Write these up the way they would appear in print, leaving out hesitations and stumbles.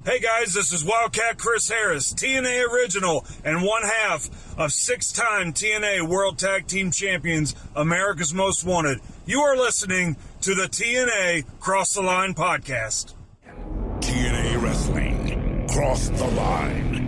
Hey guys, this is Wildcat Chris Harris, TNA original and one half of 6-time TNA World Tag Team Champions, America's Most Wanted. You are listening to the TNA Cross the Line podcast. TNA Wrestling, Cross the Line.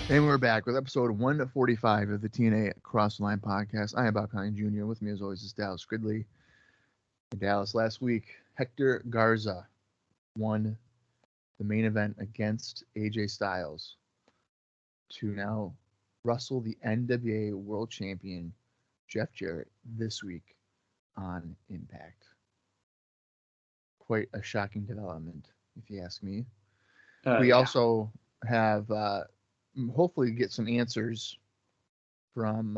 And we're back with episode 145 of the TNA Cross the Line podcast. I am Colling Jr. With me, as always, is Dallas Gridley. In Dallas, last week, Hector Garza won the main event against AJ Styles to now wrestle the NWA World Champion Jeff Jarrett this week on Impact. Quite a shocking development, if you ask me. We also have... hopefully get some answers from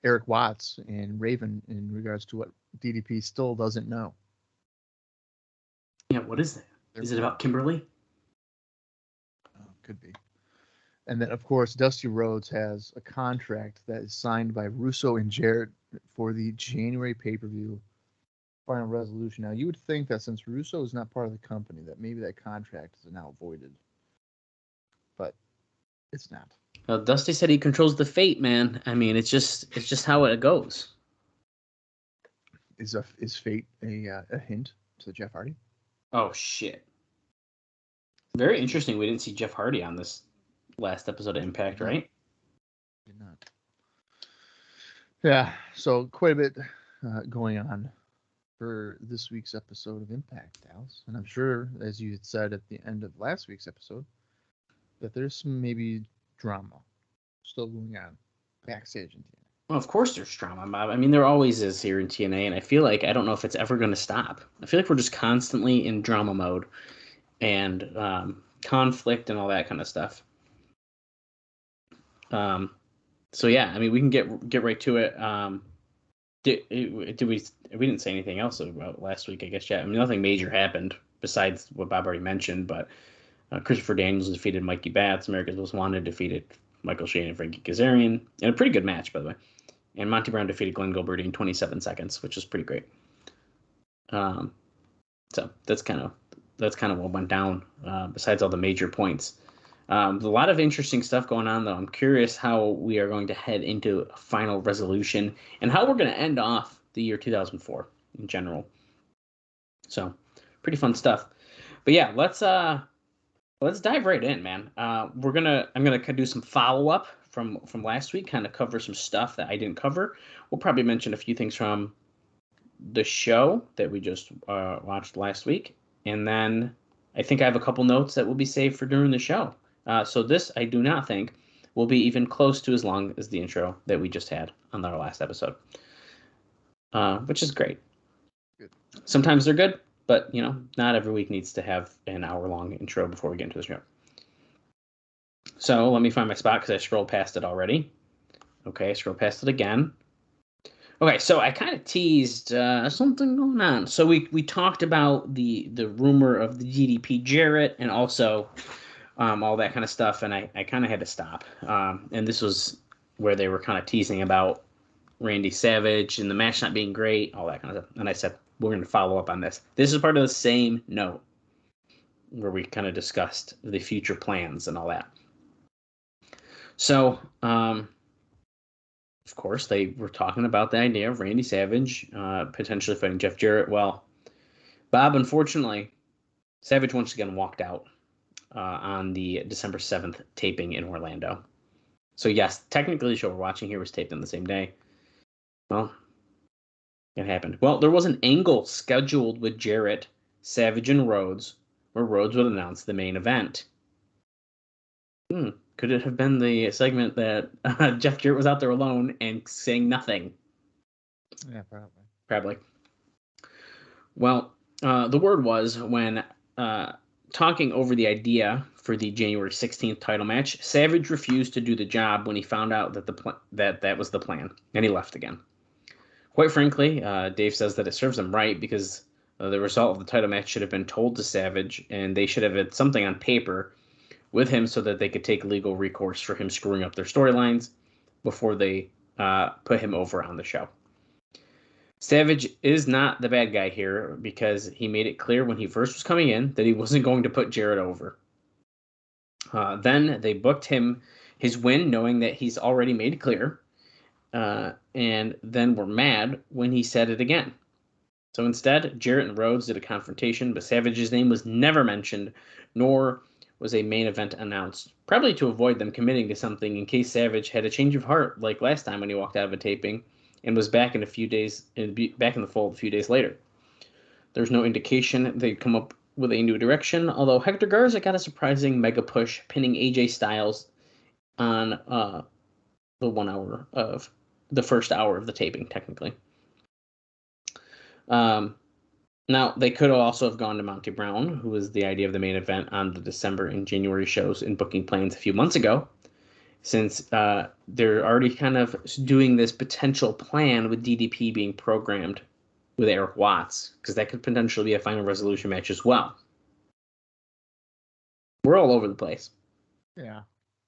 Erik Watts and Raven in regards to what DDP still doesn't know. Yeah, what is that? Is it about Kimberly? Could be. And then, of course, Dustin Rhodes has a contract that is signed by Russo and Jarrett for the January pay-per-view Final Resolution. Now, you would think that since Russo is not part of the company, that maybe that contract is now voided. But it's not. Well, Dusty said he controls the fate, man. I mean, it's just how it goes. Is fate a hint to Jeff Hardy? Oh shit! Very interesting. We didn't see Jeff Hardy on this last episode of Impact, right? Did not. Yeah. So quite a bit going on for this week's episode of Impact, Dallas, and I'm sure, as you had said at the end of last week's episode, that there's some maybe drama still going on backstage in TNA. Well, of course there's drama. I mean, there always is here in TNA, and I feel like I don't know if it's ever going to stop. I feel like we're just constantly in drama mode and conflict and all that kind of stuff. So yeah, I mean, we can get right to it. We didn't say anything else about last week, I guess. Yeah, I mean, nothing major happened besides what Bob already mentioned, but. Christopher Daniels defeated Mikey Batts. America's Most Wanted defeated Michael Shane and Frankie Kazarian in a pretty good match, by the way. And Monty Brown defeated Glenn Gilberti in 27 seconds, which is pretty great. So that's kind of what went down. Besides all the major points, a lot of interesting stuff going on, though. I'm curious how we are going to head into a Final Resolution and how we're going to end off the year 2004 in general. So pretty fun stuff. But yeah, Let's dive right in, man. I'm gonna do some follow up from last week, kind of cover some stuff that I didn't cover. We'll probably mention a few things from the show that we just watched last week, and then I think I have a couple notes that will be saved for during the show. So this I do not think will be even close to as long as the intro that we just had on our last episode, which is great. Good. Sometimes they're good. But, not every week needs to have an hour-long intro before we get into the show. So let me find my spot because I scrolled past it already. Okay, scroll past it again. Okay, so I kind of teased something going on. So we talked about the rumor of the DDP Jarrett and also all that kind of stuff, and I kind of had to stop. And this was where they were kind of teasing about Randy Savage and the match not being great, all that kind of stuff. And I said, we're going to follow up on this. This is part of the same note where we kind of discussed the future plans and all that. So, of course, they were talking about the idea of Randy Savage potentially fighting Jeff Jarrett. Well, Bob, unfortunately, Savage once again walked out on the December 7th taping in Orlando. So, yes, technically the show we're watching here was taped on the same day. Well, it happened. Well, there was an angle scheduled with Jarrett, Savage, and Rhodes, where Rhodes would announce the main event. Could it have been the segment that Jeff Jarrett was out there alone and saying nothing? Yeah, Probably. Well, the word was when talking over the idea for the January 16th title match, Savage refused to do the job when he found out that that was the plan, and he left again. Quite frankly, Dave says that it serves him right because the result of the title match should have been told to Savage, and they should have had something on paper with him so that they could take legal recourse for him screwing up their storylines before they put him over on the show. Savage is not the bad guy here because he made it clear when he first was coming in that he wasn't going to put Jarrett over. Then they booked him his win knowing that he's already made it clear, and then were mad when he said it again. So instead, Jarrett and Rhodes did a confrontation, but Savage's name was never mentioned, nor was a main event announced, probably to avoid them committing to something in case Savage had a change of heart like last time when he walked out of a taping and was back in the fold a few days later. There's no indication they'd come up with a new direction, although Hector Garza got a surprising mega push, pinning AJ Styles on the first hour of the taping, technically. Now, they could also have gone to Monty Brown, who was the idea of the main event on the December and January shows in booking plans a few months ago, since they're already kind of doing this potential plan with DDP being programmed with Erik Watts, because that could potentially be a final resolution match as well. We're all over the place. Yeah.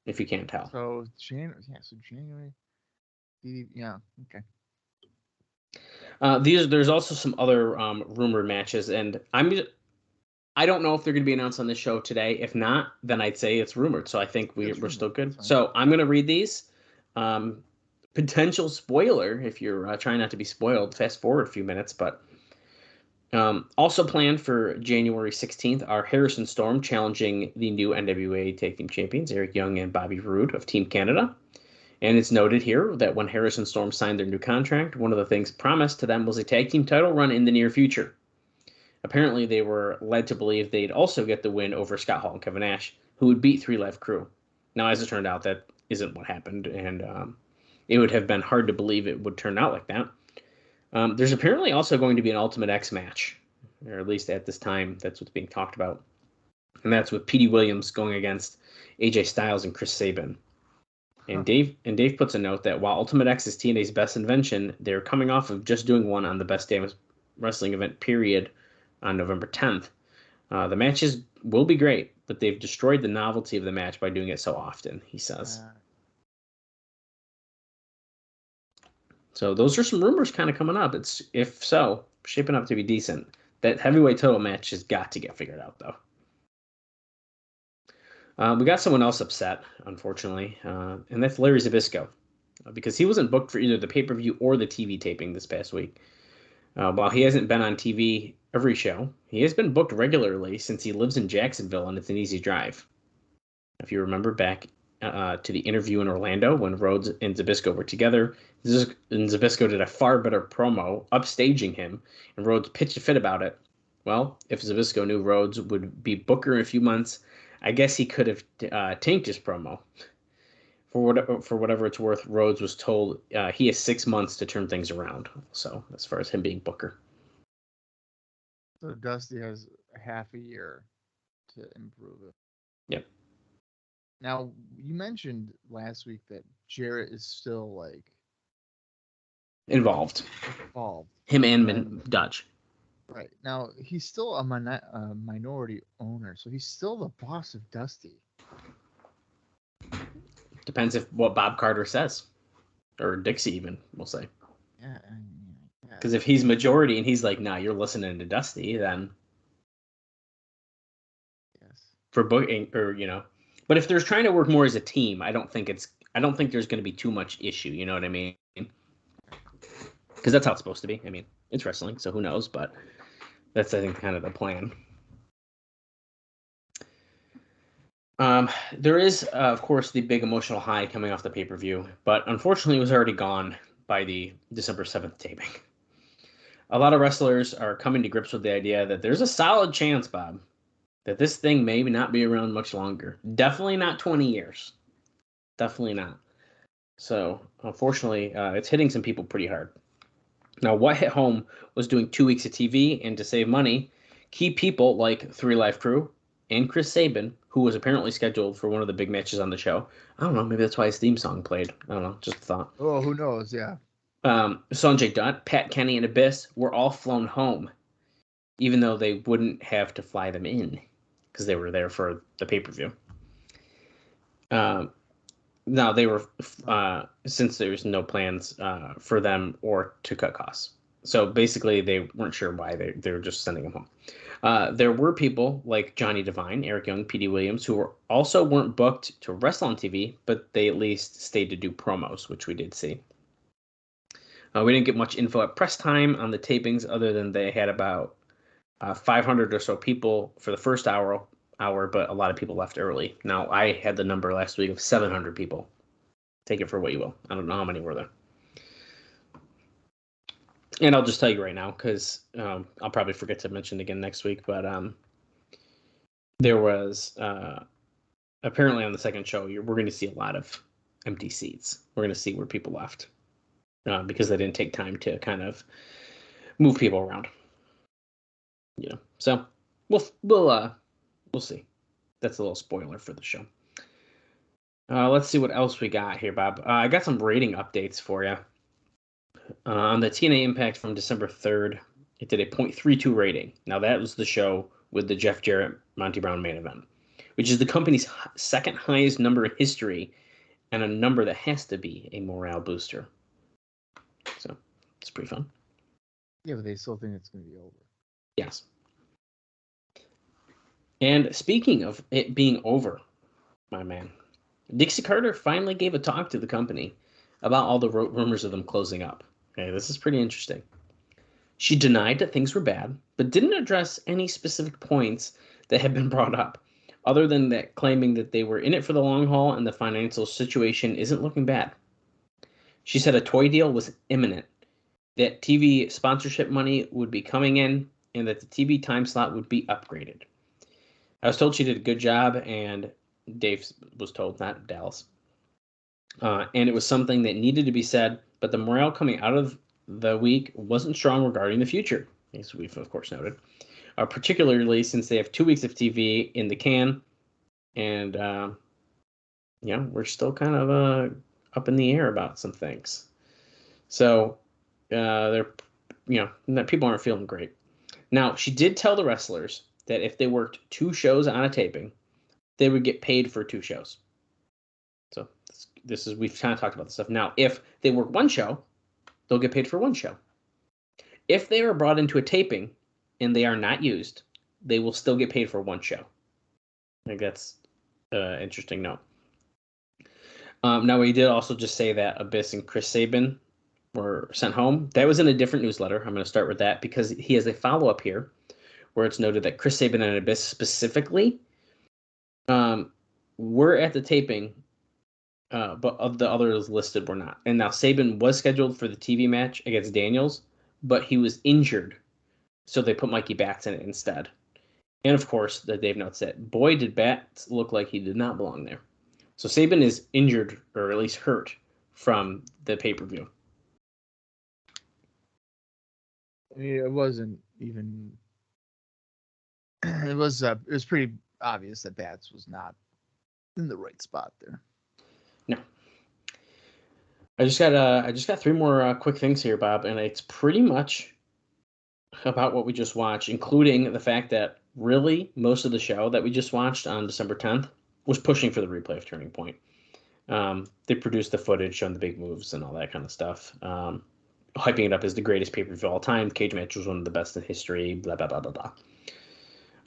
If you can't tell. So January. Yeah. Okay. There's also some other rumored matches, and I don't know if they're going to be announced on this show today. If not, then I'd say it's rumored. So I think we're still good. So I'm going to read these. Potential spoiler if you're trying not to be spoiled. Fast forward a few minutes, but also planned for January 16th are Harrison Storm challenging the new NWA Tag Team Champions Eric Young and Bobby Roode of Team Canada. And it's noted here that when Harrison Storm signed their new contract, one of the things promised to them was a tag team title run in the near future. Apparently, they were led to believe they'd also get the win over Scott Hall and Kevin Nash, who would beat 3 Live Crew. Now, as it turned out, that isn't what happened, and it would have been hard to believe it would turn out like that. There's apparently also going to be an Ultimate X match, or at least at this time, that's what's being talked about. And that's with Petey Williams going against AJ Styles and Chris Sabin. And Dave puts a note that while Ultimate X is TNA's best invention, they're coming off of just doing one on the Best Damn Wrestling event period on November 10th. The matches will be great, but they've destroyed the novelty of the match by doing it so often, he says. So those are some rumors kind of coming up. It's, if so, shaping up to be decent. That heavyweight title match has got to get figured out, though. We got someone else upset, unfortunately, and that's Larry Zbyszko, because he wasn't booked for either the pay-per-view or the TV taping this past week. While he hasn't been on TV every show, he has been booked regularly since he lives in Jacksonville and it's an easy drive. If you remember back to the interview in Orlando when Rhodes and Zbyszko were together, and Zbyszko did a far better promo upstaging him, and Rhodes pitched a fit about it. Well, if Zbyszko knew Rhodes would be booker in a few months, I guess he could have tanked his promo. For whatever it's worth, Rhodes was told he has 6 months to turn things around. So as far as him being booker. So Dusty has half a year to improve it. Yep. Now, you mentioned last week that Jarrett is still, Involved. Him and Dutch. Right. Now, he's still a minority owner, so he's still the boss of Dusty. Depends what Bob Carter says. Or Dixie even, we'll say. Yeah. Because if he's majority and he's like, nah, you're listening to Dusty, then... Yes. For booking, or, But if they're trying to work more as a team, I don't think there's going to be too much issue, you know what I mean? Because that's how it's supposed to be. I mean, it's wrestling, so who knows, but that's, I think, kind of the plan. There is, of course, the big emotional high coming off the pay-per-view, but unfortunately it was already gone by the December 7th taping. A lot of wrestlers are coming to grips with the idea that there's a solid chance, Bob, that this thing may not be around much longer. Definitely not 20 years. Definitely not. So, unfortunately, it's hitting some people pretty hard. Now, what hit home was doing 2 weeks of TV, and to save money, key people like 3 Live Crew and Chris Sabin, who was apparently scheduled for one of the big matches on the show. I don't know, maybe that's why his theme song played. I don't know, just a thought. Oh, who knows, yeah. Sanjay Dutt, Pat Kenny, and Abyss were all flown home, even though they wouldn't have to fly them in because they were there for the pay-per-view. Now they were, since there was no plans for them or to cut costs. So basically they weren't sure why they were just sending them home. There were people like Johnny Devine, Eric Young, P.D. Williams, who also weren't booked to wrestle on TV, but they at least stayed to do promos, which we did see. We didn't get much info at press time on the tapings other than they had about 500 or so people for the first hour, but a lot of people left early. Now, I had the number last week of 700 people. Take it for what you will. I don't know how many were there. And I'll just tell you right now, because I'll probably forget to mention it again next week, but there was, apparently on the second show, we're going to see a lot of empty seats. We're going to see where people left because they didn't take time to kind of move people around. You know, so we'll see. That's a little spoiler for the show. Let's see what else we got here, Bob. I got some rating updates for you. On the TNA Impact from December 3rd, it did a .32 rating. Now, that was the show with the Jeff Jarrett, Monty Brown main event, which is the company's second highest number in history and a number that has to be a morale booster. So, it's pretty fun. Yeah, but they still think it's going to be over. Yes. And speaking of it being over, my man, Dixie Carter finally gave a talk to the company about all the rumors of them closing up. Okay, this is pretty interesting. She denied that things were bad, but didn't address any specific points that had been brought up, other than that claiming that they were in it for the long haul and the financial situation isn't looking bad. She said a toy deal was imminent, that TV sponsorship money would be coming in, and that the TV time slot would be upgraded. I was told she did a good job, and Dave was told, not Dallas. And it was something that needed to be said, but the morale coming out of the week wasn't strong regarding the future, as we've, of course, noted. Particularly since they have 2 weeks of TV in the can, and, we're still kind of up in the air about some things. So, people aren't feeling great. Now, she did tell the wrestlers that if they worked 2 shows on a taping, they would get paid for 2 shows. So we've kind of talked about this stuff. Now, if they work 1 show, they'll get paid for 1 show. If they are brought into a taping and they are not used, they will still get paid for 1 show. I think that's an interesting note. Now, we did also just say that Abyss and Chris Sabin were sent home. That was in a different newsletter. I'm going to start with that because he has a follow-up here where it's noted that Chris Sabin and Abyss specifically were at the taping, but of the others listed were not. And now Sabin was scheduled for the TV match against Daniels, but he was injured, so they put Mikey Batts in it instead. And of course, the Dave notes that, boy, did Batts look like he did not belong there. So Sabin is injured, or at least hurt, from the pay-per-view. I mean, it wasn't even. It was pretty obvious that Batts was not in the right spot there. No. I just got 3 more quick things here, Bob, and it's pretty much about what we just watched, including the fact that really most of the show that we just watched on December 10th was pushing for the replay of Turning Point. They produced the footage showing the big moves and all that kind of stuff, hyping it up as the greatest pay-per-view of all time. Cage match was one of the best in history, blah, blah, blah, blah, blah.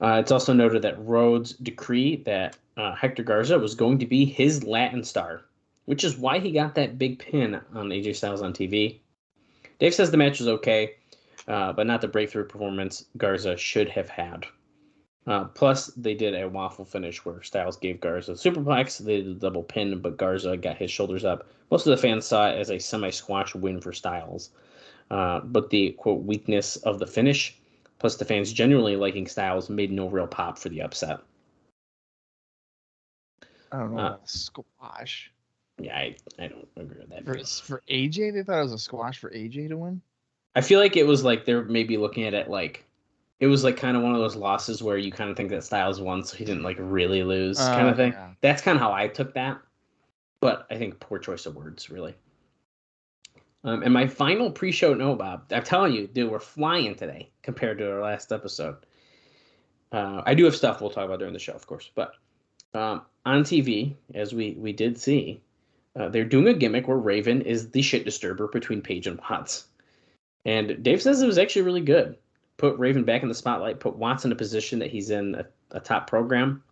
It's also noted that Rhodes' decree that Hector Garza was going to be his Latin star, which is why he got that big pin on AJ Styles on TV. Dave says the match was okay, but not the breakthrough performance Garza should have had. Plus, they did a waffle finish where Styles gave Garza a superplex. They did a double pin, but Garza got his shoulders up. Most of the fans saw it as a semi-squash win for Styles. But the, quote, weakness of the finish, plus the fans genuinely liking Styles, made no real pop for the upset. I don't know about a squash. Yeah, I don't agree with that. For AJ, they thought it was a squash for AJ to win? I feel like it was like they're maybe looking at it like it was like kind of one of those losses where you kind of think that Styles won, so he didn't like really lose kind of thing. Yeah. That's kind of how I took that. But I think poor choice of words, really. And my final pre-show note, Bob, I'm telling you, dude, we're flying today compared to our last episode. I do have stuff we'll talk about during the show, of course, but on TV, as we did see, they're doing a gimmick where Raven is the shit disturber between Paige and Watts. And Dave says it was actually really good. Put Raven back in the spotlight, put Watts in a position that he's in a top program.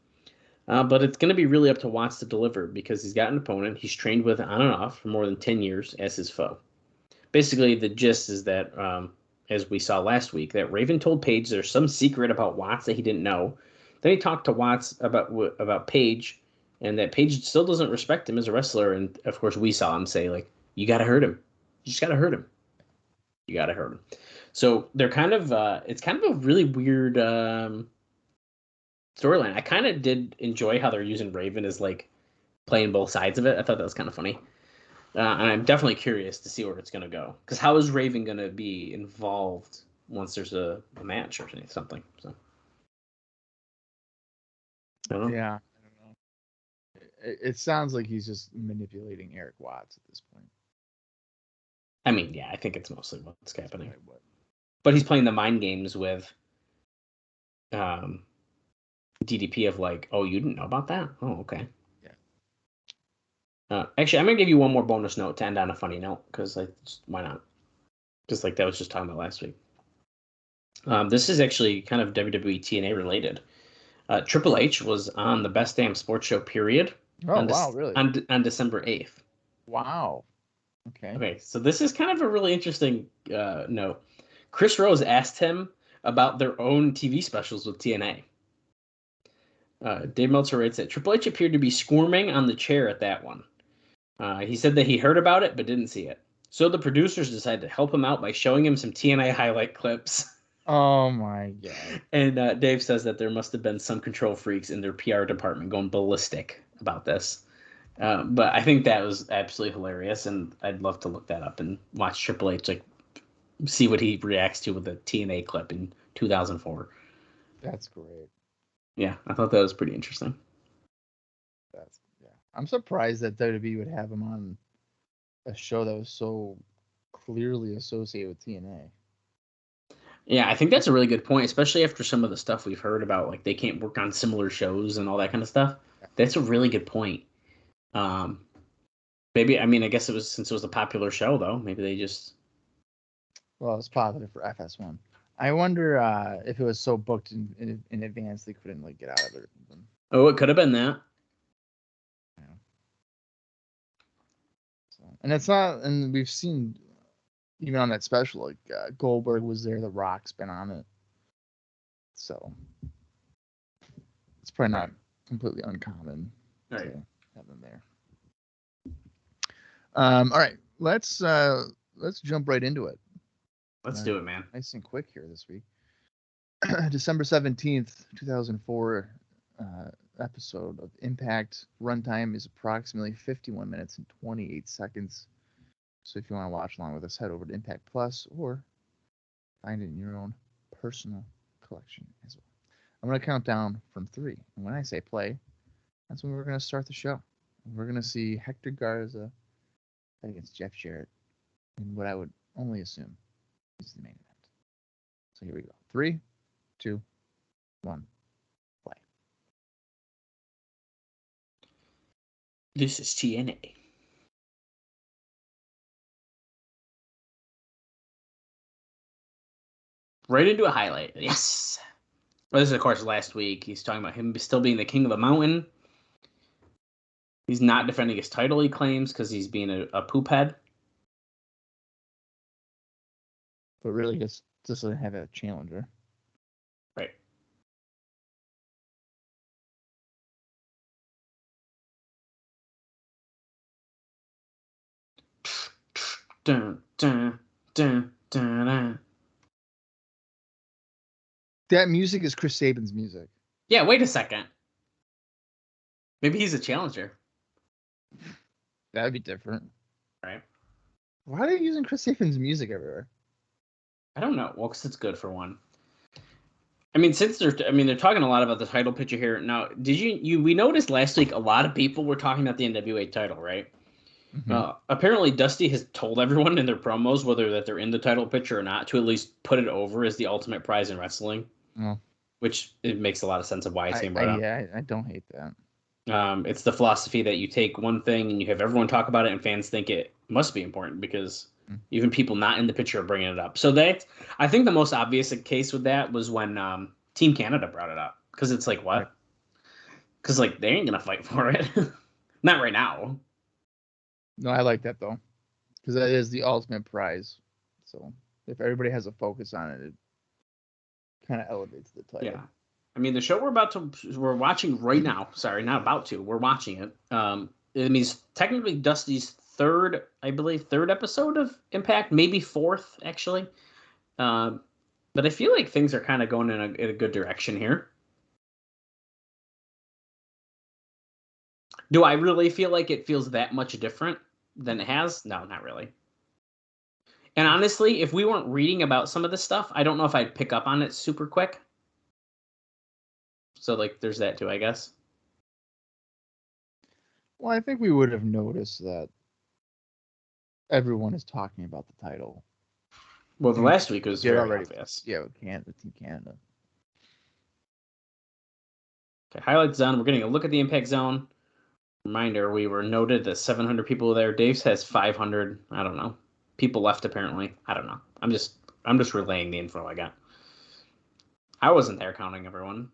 But it's going to be really up to Watts to deliver because he's got an opponent he's trained with on and off for more than 10 years as his foe. Basically, the gist is that, as we saw last week, that Raven told Paige there's some secret about Watts that he didn't know. Then he talked to Watts about Paige, and that Paige still doesn't respect him as a wrestler. And, of course, we saw him say, like, you got to hurt him. You just got to hurt him. You got to hurt him. So they're kind of it's kind of a really weird storyline. I kind of did enjoy how they're using Raven as, like, playing both sides of it. I thought that was kind of funny. And I'm definitely curious to see where it's going to go. Because how is Raven going to be involved once there's a match or something? So, I don't know. Yeah, I don't know. It sounds like he's just manipulating Erik Watts at this point. I mean, yeah, I think it's mostly what's happening. Right, what? But he's playing the mind games with DDP of like, oh, you didn't know about that? Oh, okay. Actually, I'm going to give you one more bonus note to end on a funny note, because why not? Just like that was just talking about last week. This is actually kind of WWE TNA related. Triple H was on the Best Damn Sports Show, period. Oh, wow, really? On December 8th. Wow. Okay, so this is kind of a really interesting note. Chris Rose asked him about their own TV specials with TNA. Dave Meltzer writes that Triple H appeared to be squirming on the chair at that one. He said that he heard about it but didn't see it. So the producers decided to help him out by showing him some TNA highlight clips. Oh my god. And Dave says that there must have been some control freaks in their PR department going ballistic about this. But I think that was absolutely hilarious, and I'd love to look that up and watch Triple H, like, see what he reacts to with a TNA clip in 2004. That's great. Yeah, I thought that was pretty interesting. I'm surprised that WWE would have him on a show that was so clearly associated with TNA. Yeah, I think that's a really good point, especially after some of the stuff we've heard about, like they can't work on similar shows and all that kind of stuff. That's a really good point. Maybe, I mean, I guess it was, since it was a popular show, though, maybe they just... Well, it's positive for FS1. I wonder if it was so booked in advance they couldn't, like, get out of it. Oh, it could have been that. Yeah. So, and it's not, and we've seen, even on that special, like, Goldberg was there, The Rock's been on it. So, it's probably not completely uncommon to have them there. All right, let's jump right into it. Let's do it, man. Nice and quick here this week. December 17th, 2004 episode of Impact. Runtime is approximately 51 minutes and 28 seconds. So if you want to watch along with us, head over to Impact Plus or find it in your own personal collection as well. I'm going to count down from 3. And when I say play, that's when we're going to start the show. We're going to see Hector Garza against Jeff Jarrett in what I would only assume is the main event. So here we go. 3, 2, 1, play. This is TNA. Right into a highlight. Yes. Well, this is, of course, last week. He's talking about him still being the king of the mountain. He's not defending his title, he claims, because he's being a poop head. But really, just doesn't have a challenger. Right. Dun, dun, dun, dun, dun. That music is Chris Sabin's music. Yeah, wait a second. Maybe he's a challenger. That'd be different. Right. Why are they using Chris Sabin's music everywhere? I don't know. Well, because it's good for one. I mean, they're talking a lot about the title picture here. Now, did we noticed last week a lot of people were talking about the NWA title, right? Mhm. Apparently, Dusty has told everyone in their promos, whether that they're in the title picture or not, to at least put it over as the ultimate prize in wrestling, Well, which it makes a lot of sense of why it's being brought up. yeah, I don't hate that. It's the philosophy that you take one thing and you have everyone talk about it, and fans think it must be important because Mm. even people not in the picture are bringing it up. So I think the most obvious case with that was when Team Canada brought it up, because it's like, Right. what? Because like they ain't gonna fight for it, not right now. No, I like that though, because that is the ultimate prize. So if everybody has a focus on it, it kind of elevates the title. Yeah. I mean, the show we're watching right now. Sorry, not about to. We're watching it. It means technically Dusty's third episode of Impact, maybe fourth actually. But I feel like things are kind of going in a good direction here. Do I really feel like it feels that much different than it has? No, not really. And honestly, if we weren't reading about some of this stuff, I don't know if I'd pick up on it super quick. So like, there's that too, I guess. Well, I think we would have noticed that everyone is talking about the title. Well, the last week was very obvious. Yeah, with Team Canada. Okay, highlights done. We're getting a look at the Impact Zone. Reminder: we were noted that 700 people there. Dave says 500. I don't know. People left apparently. I don't know. I'm just relaying the info I got. I wasn't there counting everyone.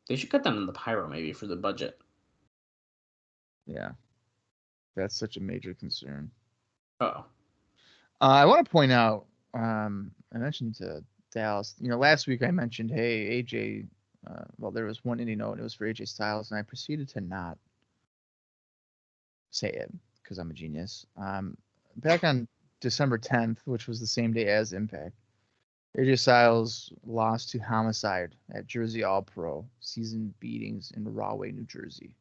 They should cut down on the pyro maybe for the budget. Yeah, that's such a major concern. Oh. I want to point out. I mentioned to Dallas. Last week I mentioned, hey, AJ. Well, there was one indie note, and it was for AJ Styles, and I proceeded to not say it because I'm a genius. Back on December 10th, which was the same day as Impact, AJ Styles lost to Homicide at Jersey All Pro season beatings in Rahway, New Jersey.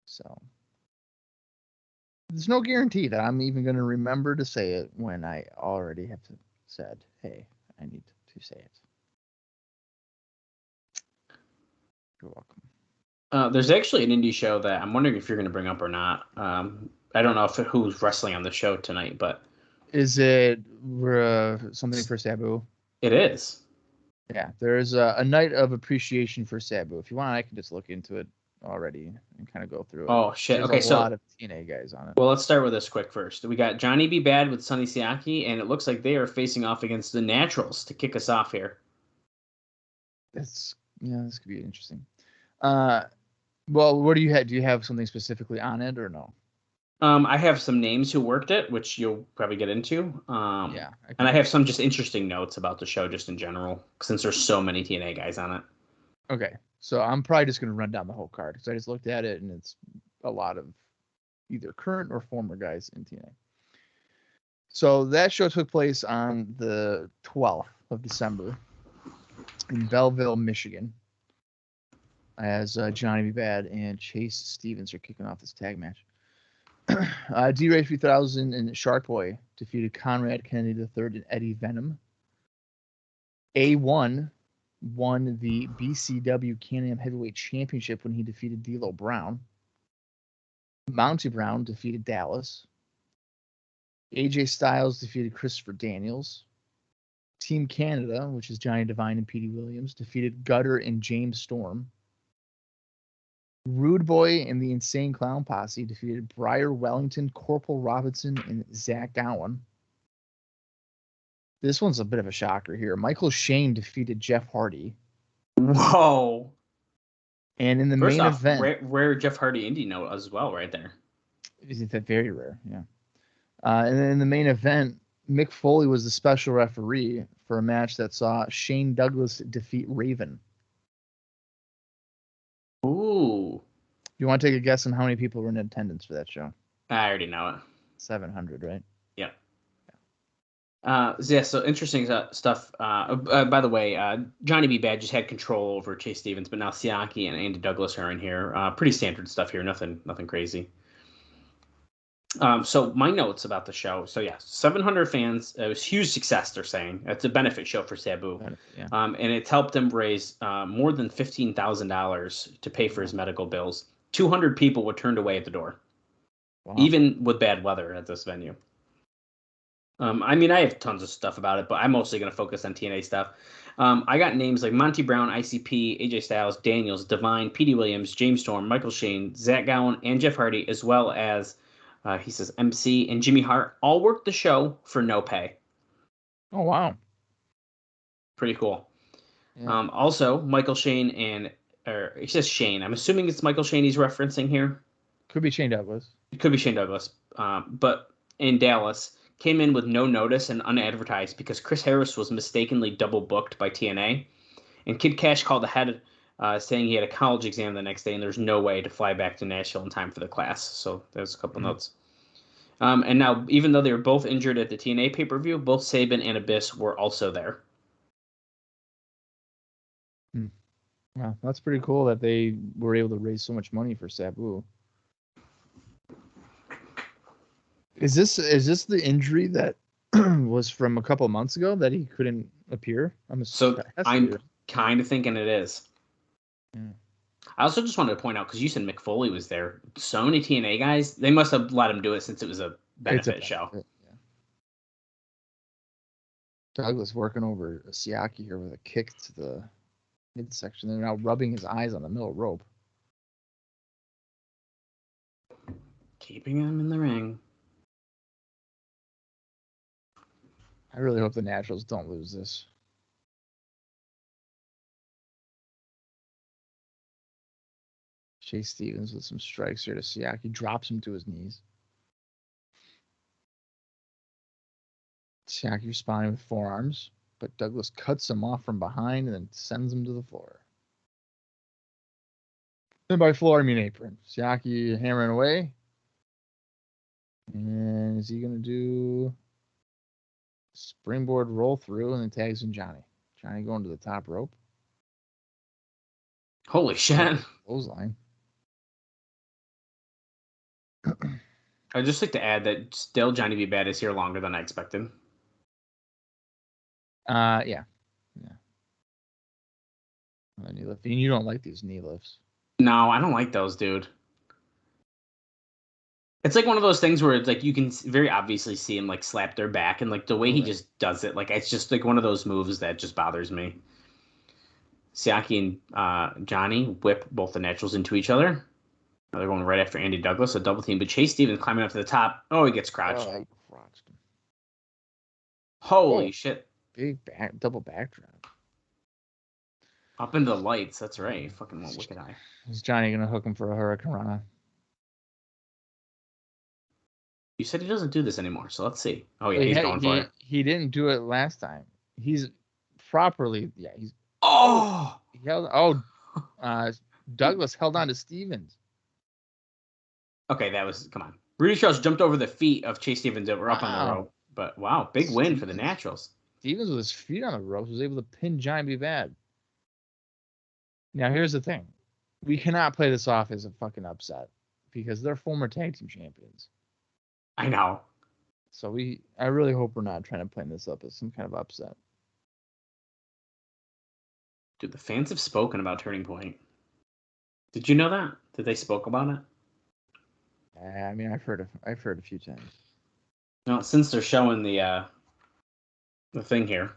So there's no guarantee that I'm even going to remember to say it when I already have said, hey, I need to say it. You're welcome. There's actually an indie show that I'm wondering if you're going to bring up or not. I don't know who's wrestling on the show tonight, but is it something for Sabu? It is. Yeah, there's a night of appreciation for Sabu. If you want, I can just look into it already and kind of go through it. Oh shit! There's Okay, a lot of TNA guys on it. Well, let's start with this quick first. We got Johnny B. Bad with Sonny Siaki, and it looks like they are facing off against the Naturals to kick us off here. This could be interesting. Well, what do you have? Do you have something specifically on it or no? I have some names who worked it, which you'll probably get into. Yeah. And I have some just interesting notes about the show just in general, since there's so many TNA guys on it. Okay. So I'm probably just going to run down the whole card because I just looked at it and it's a lot of either current or former guys in TNA. So that show took place on the 12th of December in Belleville, Michigan, as Johnny B. Bad and Chase Stevens are kicking off this tag match. D-Ray 3000 and Shark Boy defeated Conrad Kennedy III and Eddie Venom. A1 won the BCW Can-Am Heavyweight Championship when he defeated D'Lo Brown. Monty Brown defeated Dallas. AJ Styles defeated Christopher Daniels. Team Canada, which is Johnny Devine and Petey Williams, defeated Gutter and James Storm. Rude Boy and the Insane Clown Posse defeated Briar Wellington, Corporal Robinson, and Zach Gowen. This one's a bit of a shocker here. Michael Shane defeated Jeff Hardy. Whoa. And in the main event... Rare Jeff Hardy indie note as well right there. Isn't that very rare? Yeah. And then in the main event, Mick Foley was the special referee for a match that saw Shane Douglas defeat Raven. Ooh. You want to take a guess on how many people were in attendance for that show? I already know it. 700, right? Yeah. So interesting stuff. By the way, Johnny B. Bad just had control over Chase Stevens, but now Siaki and Andy Douglas are in here. Pretty standard stuff here. Nothing crazy. So my notes about the show. So yeah, 700 fans. It was huge success. They're saying it's a benefit show for Sabu, Yeah. and it's helped him raise more than $15,000 to pay for his medical bills. 200 people were turned away at the door, even with bad weather at this venue. I mean, I have tons of stuff about it, but I'm mostly going to focus on TNA stuff. I got names like Monty Brown, ICP, AJ Styles, Daniels, Divine, Petey Williams, James Storm, Michael Shane, Zach Gowen, and Jeff Hardy, as well as, he says, MC and Jimmy Hart, all worked the show for no pay. Oh, wow. Pretty cool. Yeah. Also, Michael Shane or he says Shane. I'm assuming it's Michael Shane he's referencing here. Could be Shane Douglas. It could be Shane Douglas. But in Dallas, came in with no notice and unadvertised because Chris Harris was mistakenly double booked by TNA. And Kid Cash called ahead saying he had a college exam the next day and there's no way to fly back to Nashville in time for the class. So there's a couple notes. And now, even though they were both injured at the TNA pay-per-view, both Sabin and Abyss were also there. Wow, that's pretty cool that they were able to raise so much money for Sabu. Is this the injury that was from a couple of months ago that he couldn't appear? I'm kind of thinking it is. Yeah. I also just wanted to point out, because you said Mick Foley was there. So many TNA guys, they must have let him do it since it was a benefit show. Yeah. Douglas working over Siaki here with a kick to the midsection. They're now rubbing his eyes on the middle rope. Keeping him in the ring. I really hope the Naturals don't lose this. Chase Stevens with some strikes here to Siaki. Drops him to his knees. Siaki responding with forearms, but Douglas cuts him off from behind and then sends him to the floor. And by floor, I mean apron. Siaki hammering away. And is he going to do springboard roll through and then tags in Johnny? Johnny going to the top rope. Holy shit. Clothesline. I'd just like to add that still Johnny B. Bad is here longer than I expected. Yeah. Knee lift. And you don't like these knee lifts. No, I don't like those, dude. It's like one of those things where it's like you can very obviously see him like slap their back, and like the way he just does it, like it's just like one of those moves that just bothers me. Siaki and Johnny whip both the Naturals into each other. They're going right after Andy Douglas, a double team, but Chase Stevens climbing up to the top. Oh, he gets crouched. Him. Holy shit. Big double backdrop. Up into the lights, that's right. Fucking wicked eye. Is Johnny going to hook him for a Hurricane Rana? You said he doesn't do this anymore, so let's see. Oh, yeah, he's going for it. He didn't do it last time. He's properly, he's... Oh! Douglas held on to Stevens. Okay, come on. Rudy Charles jumped over the feet of Chase Stevens that were up on the rope. But, wow, big win for the Naturals. Stevens with his feet on the ropes was able to pin Johnny B. Bad. Now, here's the thing. We cannot play this off as a fucking upset because they're former tag team champions. I know. So I really hope we're not trying to play this up as some kind of upset. Dude, the fans have spoken about Turning Point. Did you know that? Did they spoke about it? I mean, I've heard a few times. Now, since they're showing the thing here,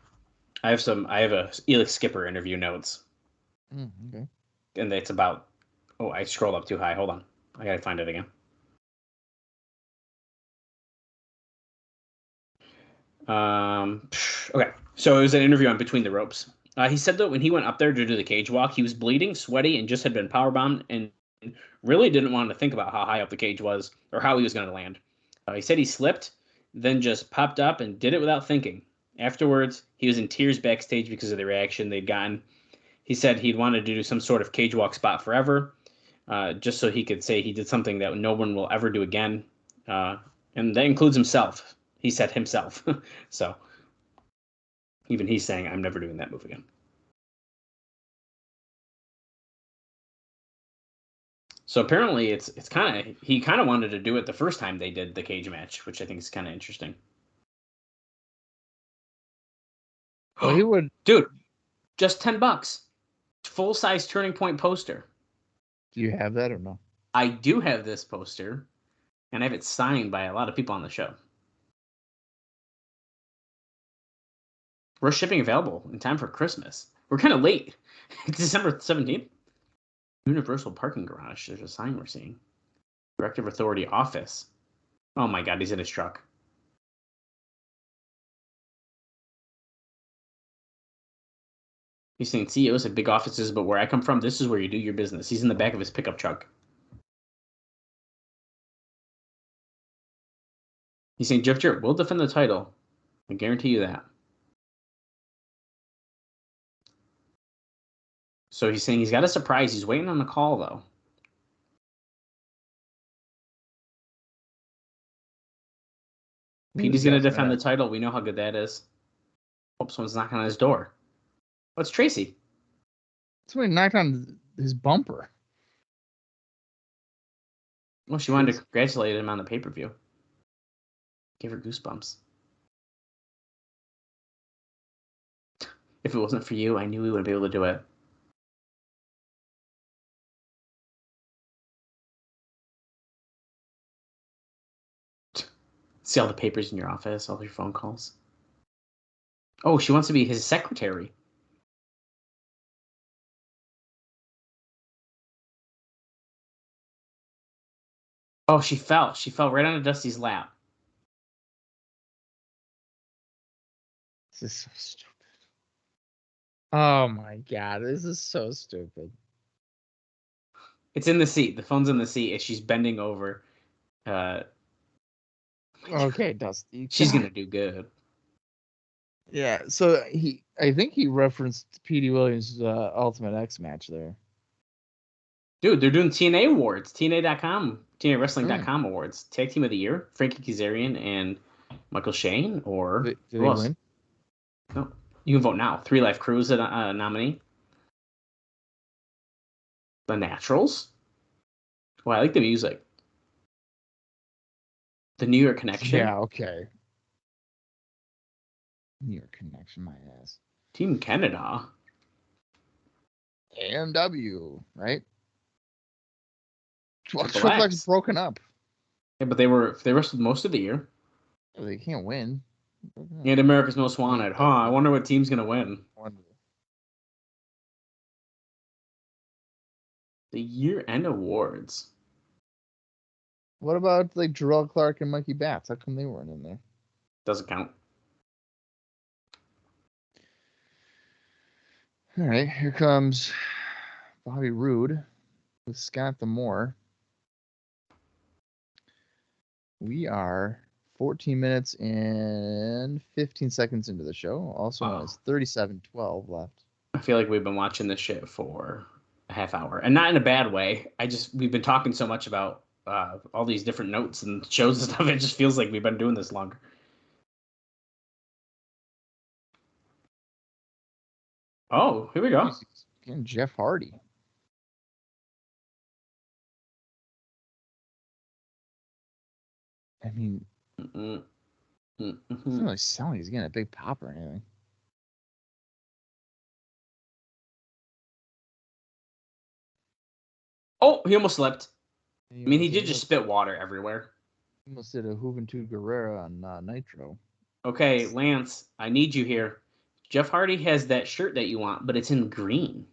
I have a Elix Skipper interview notes. Okay. And it's about. Oh, I scrolled up too high. Hold on, I gotta find it again. Okay, so it was an interview on Between the Ropes. He said that when he went up there to do the cage walk, he was bleeding, sweaty, and just had been powerbombed, and really didn't want to think about how high up the cage was or how he was going to land. He said he slipped, then just popped up and did it without thinking. Afterwards, he was in tears backstage because of the reaction they'd gotten. He said he'd wanted to do some sort of cage walk spot forever, just so he could say he did something that no one will ever do again. And that includes himself. He said himself. So even he's saying, I'm never doing that move again. So apparently it's kind of he kind of wanted to do it the first time they did the cage match, which I think is kind of interesting. Well, he would. Dude, just $10. Full size Turning Point poster. Do you have that or no? I do have this poster, and I have it signed by a lot of people on the show. We're shipping available in time for Christmas. We're kind of late. It's December 17th. Universal Parking Garage. There's a sign we're seeing. Directive Authority Office. Oh my God, he's in his truck. He's saying CEOs have big offices, but where I come from, this is where you do your business. He's in the back of his pickup truck. He's saying, Jeff Jarrett will defend the title. I guarantee you that. So he's saying he's got a surprise. He's waiting on the call, though. Petey's going to defend the title. We know how good that is. Hope someone's knocking on his door. What's Tracy? Somebody knocked on his bumper. Well, she wanted to congratulate him on the pay-per-view. Gave her goosebumps. If it wasn't for you, I knew we wouldn't be able to do it. See all the papers in your office, all your phone calls. Oh, she wants to be his secretary. Oh, she fell. She fell right onto Dusty's lap. This is so stupid. Oh my God, this is so stupid. It's in the seat. The phone's in the seat as she's bending over. Okay, Dusty. She's gonna do good. Yeah, so I think he referenced Petey Williams' Ultimate X match there. Dude, they're doing TNA awards. TNA.com, TNAWrestling.com awards. Tag Team of the Year, Frankie Kazarian and Michael Shane, or Did they win? No, you can vote now. 3 Life Crew is a nominee. The Naturals. Well, I like the music. The New York Connection. Yeah, okay. New York Connection, my ass. Team Canada. AMW, right? Triple X is broken up. Yeah, but they wrestled most of the year. They can't win. And America's Most Wanted. Huh, I wonder what team's going to win. The year-end awards. What about like Jarrell Clark and Mikey Batts? How come they weren't in there? Doesn't count. All right, here comes Bobby Roode with Scott D'Amore. We are 14 minutes and 15 seconds into the show. Also, it's 37:12 left. I feel like we've been watching this shit for a half hour, and not in a bad way. We've been talking so much about all these different notes and shows and stuff. It just feels like we've been doing this longer. Oh, here we go. Again, Jeff Hardy. I mean, it's not really selling. He's getting a big pop or anything. Oh, he almost slipped. I mean, he did just spit water everywhere. He almost did a Juventud Guerrera on Nitro. Okay, Lance, I need you here. Jeff Hardy has that shirt that you want, but it's in green.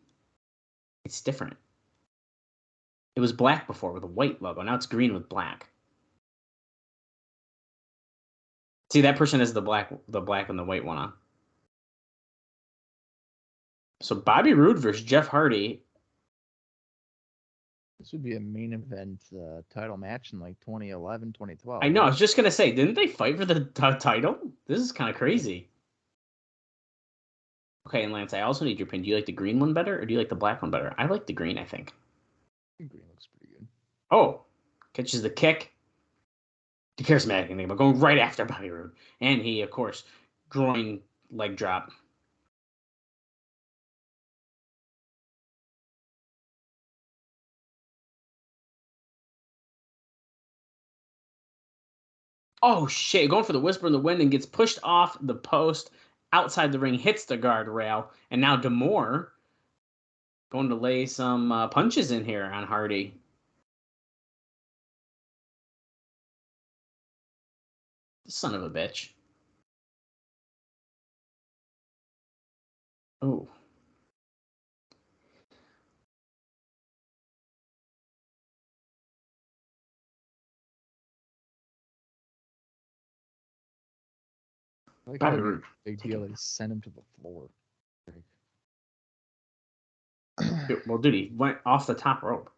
It's different. It was black before with a white logo. Now it's green with black. See, that person has the black and the white one on. So Bobby Roode versus Jeff Hardy. This would be a main event title match in like 2011, 2012. I know. I was just going to say, didn't they fight for the title? This is kind of crazy. Okay, and Lance, I also need your opinion. Do you like the green one better or do you like the black one better? I like the green, I think. The green looks pretty good. Oh, catches the kick. The charismatic thing, but going right after Bobby Roode. And he, of course, groin leg drop. Oh, shit. Going for the Whisper in the Wind and gets pushed off the post outside the ring, hits the guardrail. And now D'Amore going to lay some punches in here on Hardy. Son of a bitch. Oh. I like how it made a big deal that he sent him to the floor. Well, dude, he went off the top rope.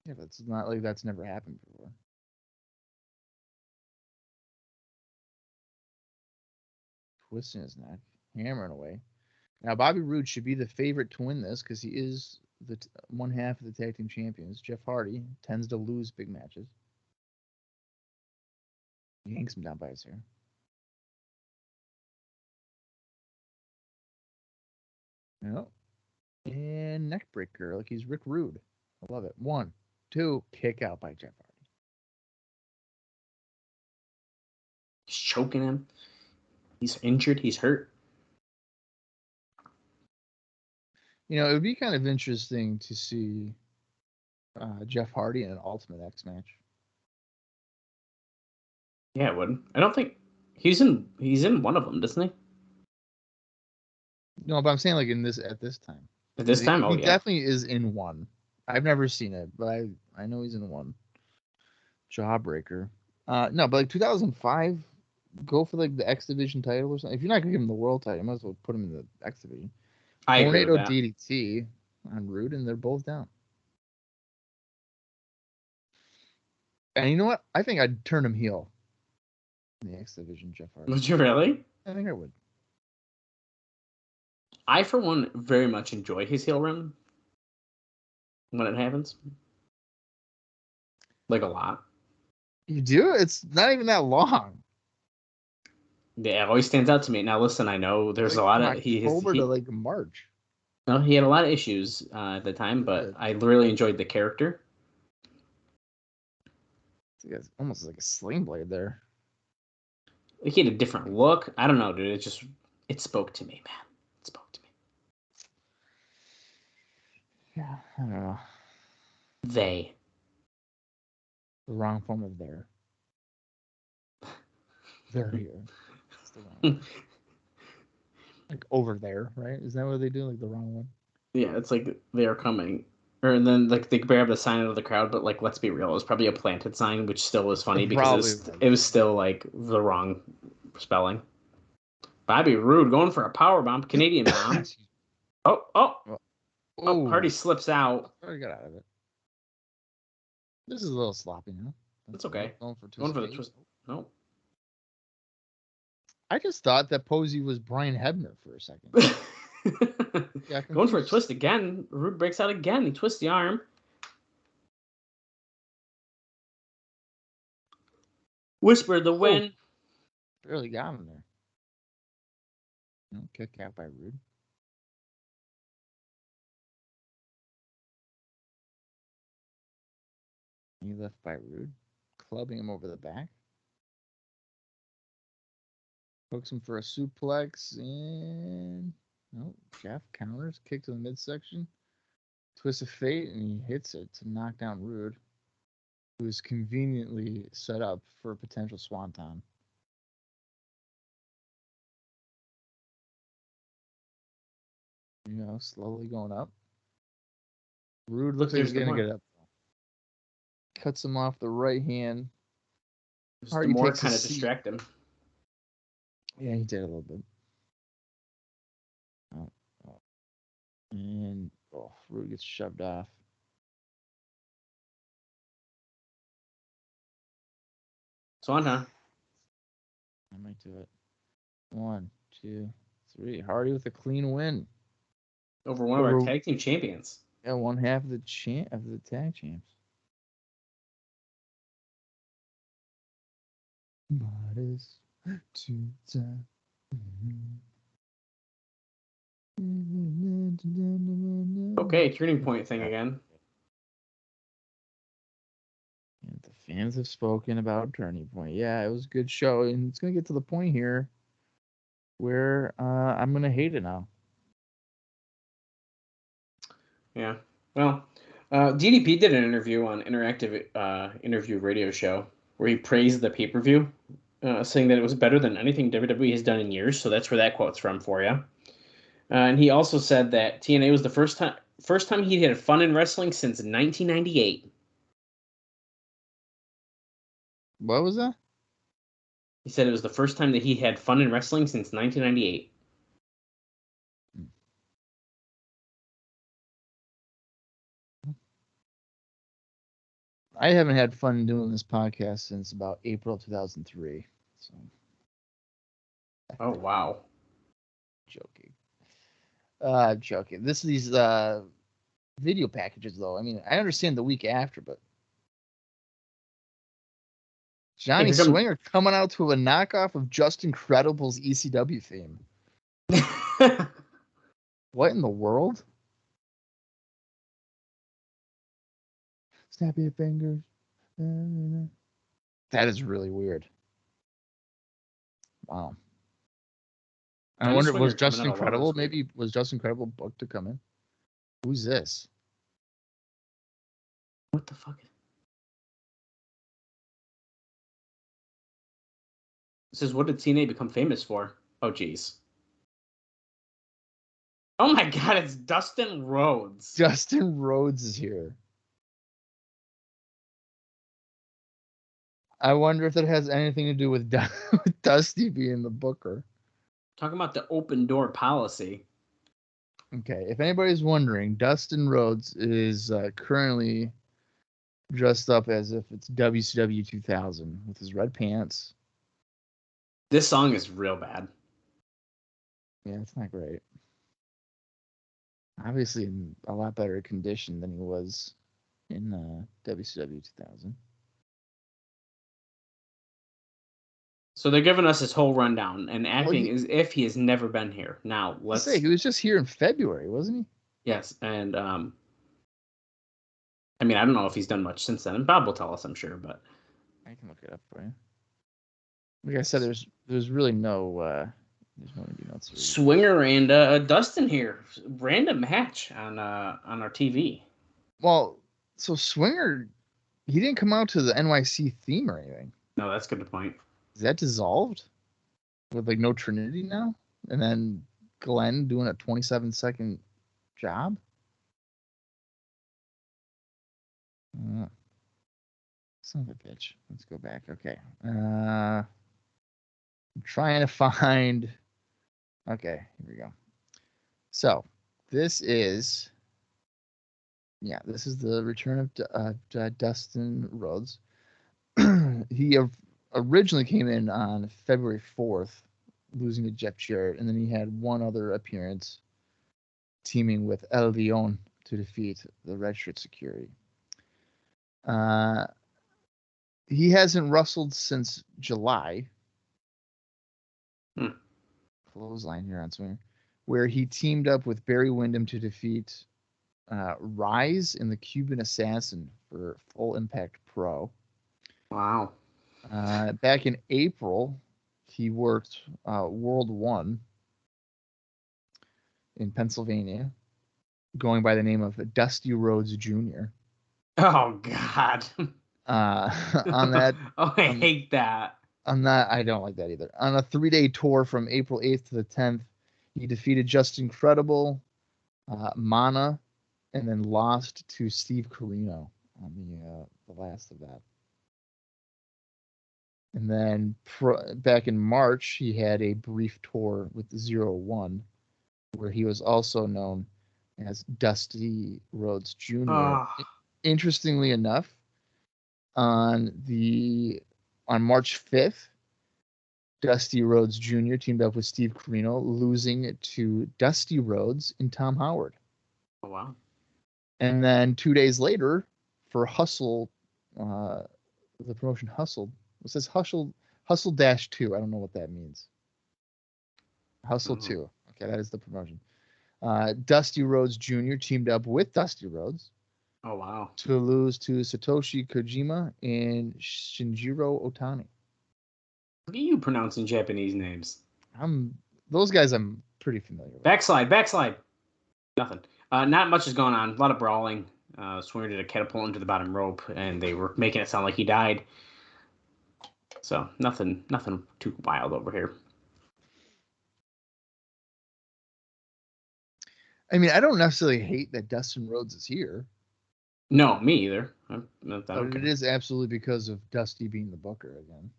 Yeah, but it's not like that's never happened before. Twisting his neck, hammering away. Now, Bobby Roode should be the favorite to win this because he is the one half of the tag team champions. Jeff Hardy tends to lose big matches. He hangs him down by his hair. Yep. And neck breaker, like he's Rick Rude. I love it. 1, 2, kick out by Jeff Hardy. He's choking him. He's injured. He's hurt. You know, it would be kind of interesting to see Jeff Hardy in an Ultimate X match. Yeah, it would. I don't think he's in one of them, doesn't he? No, but I'm saying like at this time. At this time, he yeah. definitely is in one. I've never seen it, but I know he's in one. Jawbreaker. No, but like 2005, go for like the X Division title or something. If you're not gonna give him the world title, you might as well put him in the X Division. I agree with Tornado that. DDT on Roode, and they're both down. And you know what? I think I'd turn him heel in the X Division, Jeff Hardy. Would you really? I think I would. I, for one, very much enjoy his heel run when it happens. Like a lot. You do? It's not even that long. Yeah, it always stands out to me. Now, listen, I know there's a lot of October to like March. No, he had a lot of issues at the time, but I really enjoyed the character. It's almost like a sling blade there. He had a different look. I don't know, dude. It spoke to me, man. It spoke to me. Yeah, I don't know. They. The wrong form of there. They're here. It's the wrong like over there, right? Is that what they do? Like the wrong one? Yeah, it's like they're coming. And then like they grab the sign out of the crowd, but like let's be real, it was probably a planted sign, which still was funny because it was still like the wrong spelling. Bobby Roode going for a power bomb, Canadian bomb. Oh, Hardy slips out. Hardy got out of it. This is a little sloppy now. That's okay. Going for the twist. No. I just thought that Posey was Brian Hebner for a second. Going for a twist again. Roode breaks out again. He twists the arm. Whisper the win. Really got him there. No, kick out by Roode. He left by Roode, clubbing him over the back. Hooks him for a suplex, and Jeff counters, kick to the midsection, twist of fate, and he hits it to knock down Roode, who is conveniently set up for a potential swanton. Slowly going up. Roode looks like he's going to get up. Cuts him off the right hand. Hardy more kind of distract him. Yeah, he did a little bit. And Roode gets shoved off. Swanton. I might do it. 1, 2, 3. Hardy with a clean win over one of our tag team champions. Yeah, one half of the tag champs. Modest to time. Okay, turning point thing again. And the Fans have spoken about Turning Point. Yeah, it was a good show, and it's gonna get to the point here where I'm gonna hate it now. Yeah. Well, DDP did an interview on Interactive Interview Radio Show where he praised the pay-per-view, saying that it was better than anything WWE has done in years. So that's where that quote's from for you. And he also said that TNA was the first time he had fun in wrestling since 1998. What was that? He said it was the first time that he had fun in wrestling since 1998. I haven't had fun doing this podcast since about April 2003. So. Oh, wow. Joking. Joking. These video packages, though. I mean, I understand the week after, but Johnny Swinger coming out to a knockoff of Just Incredible's ECW theme. What in the world? Snap your fingers. That is really weird. Wow. I wonder, was Just Incredible? Maybe was Just Incredible booked to come in? Who's this? What the fuck? This is what did TNA become famous for? Oh, geez. Oh my God, it's Dustin Rhodes. Dustin Rhodes is here. I wonder if that has anything to do with Dusty being the booker. Talking about the open door policy. Okay, if anybody's wondering, Dustin Rhodes is currently dressed up as if it's WCW 2000 with his red pants. This song is real bad. Yeah, it's not great. Obviously in a lot better condition than he was in WCW 2000. So they're giving us this whole rundown and acting as if he has never been here. Now, let's say he was just here in February, wasn't he? Yes, and I mean, I don't know if he's done much since then. And Bob will tell us, I'm sure, but I can look it up for you. Like I said, there's really no Swinger and Dustin here, random match on our TV. Well, so Swinger, he didn't come out to the NYC theme or anything. No, that's a good point. Is that dissolved with like no Trinity now? And then Glenn doing a 27-second job? Son of a bitch. Let's go back. Okay. I'm trying to find. Okay, here we go. So this is the return of Dustin Rhodes. He originally came in on February 4th, losing to Jeff Jarrett, and then he had one other appearance teaming with El Leon to defeat the Red Shirt Security. He hasn't wrestled since July. Clothesline here on Swinger, where he teamed up with Barry Windham to defeat Rise and the Cuban Assassin for Full Impact Pro. Wow. Back in April, he worked World 1 in Pennsylvania, going by the name of Dusty Rhodes Jr. Oh, God. On that. Oh, I hate that. I don't like that either. On a 3-day tour from April 8th to the 10th, he defeated Just Incredible, Mana, and then lost to Steve Corino on the last of that. And then back in March, he had a brief tour with 0-1, where he was also known as Dusty Rhodes Jr. Interestingly enough, on March 5th, Dusty Rhodes Jr. teamed up with Steve Corino, losing to Dusty Rhodes and Tom Howard. Oh, wow. And then 2 days later, for Hustle, the promotion Hustle, it says Hustle -2. I don't know what that means. Hustle 2. Okay, that is the promotion. Dusty Rhodes Jr. teamed up with Dusty Rhodes Oh, wow. to lose to Satoshi Kojima and Shinjiro Otani. Look at you pronouncing Japanese names. Those guys I'm pretty familiar with. Backslide. Nothing. Not much is going on. A lot of brawling. Swinger did a catapult into the bottom rope, and they were making it sound like he died. So nothing too wild over here. I mean, I don't necessarily hate that Dustin Rhodes is here. No, me either. But it is absolutely because of Dusty being the booker again.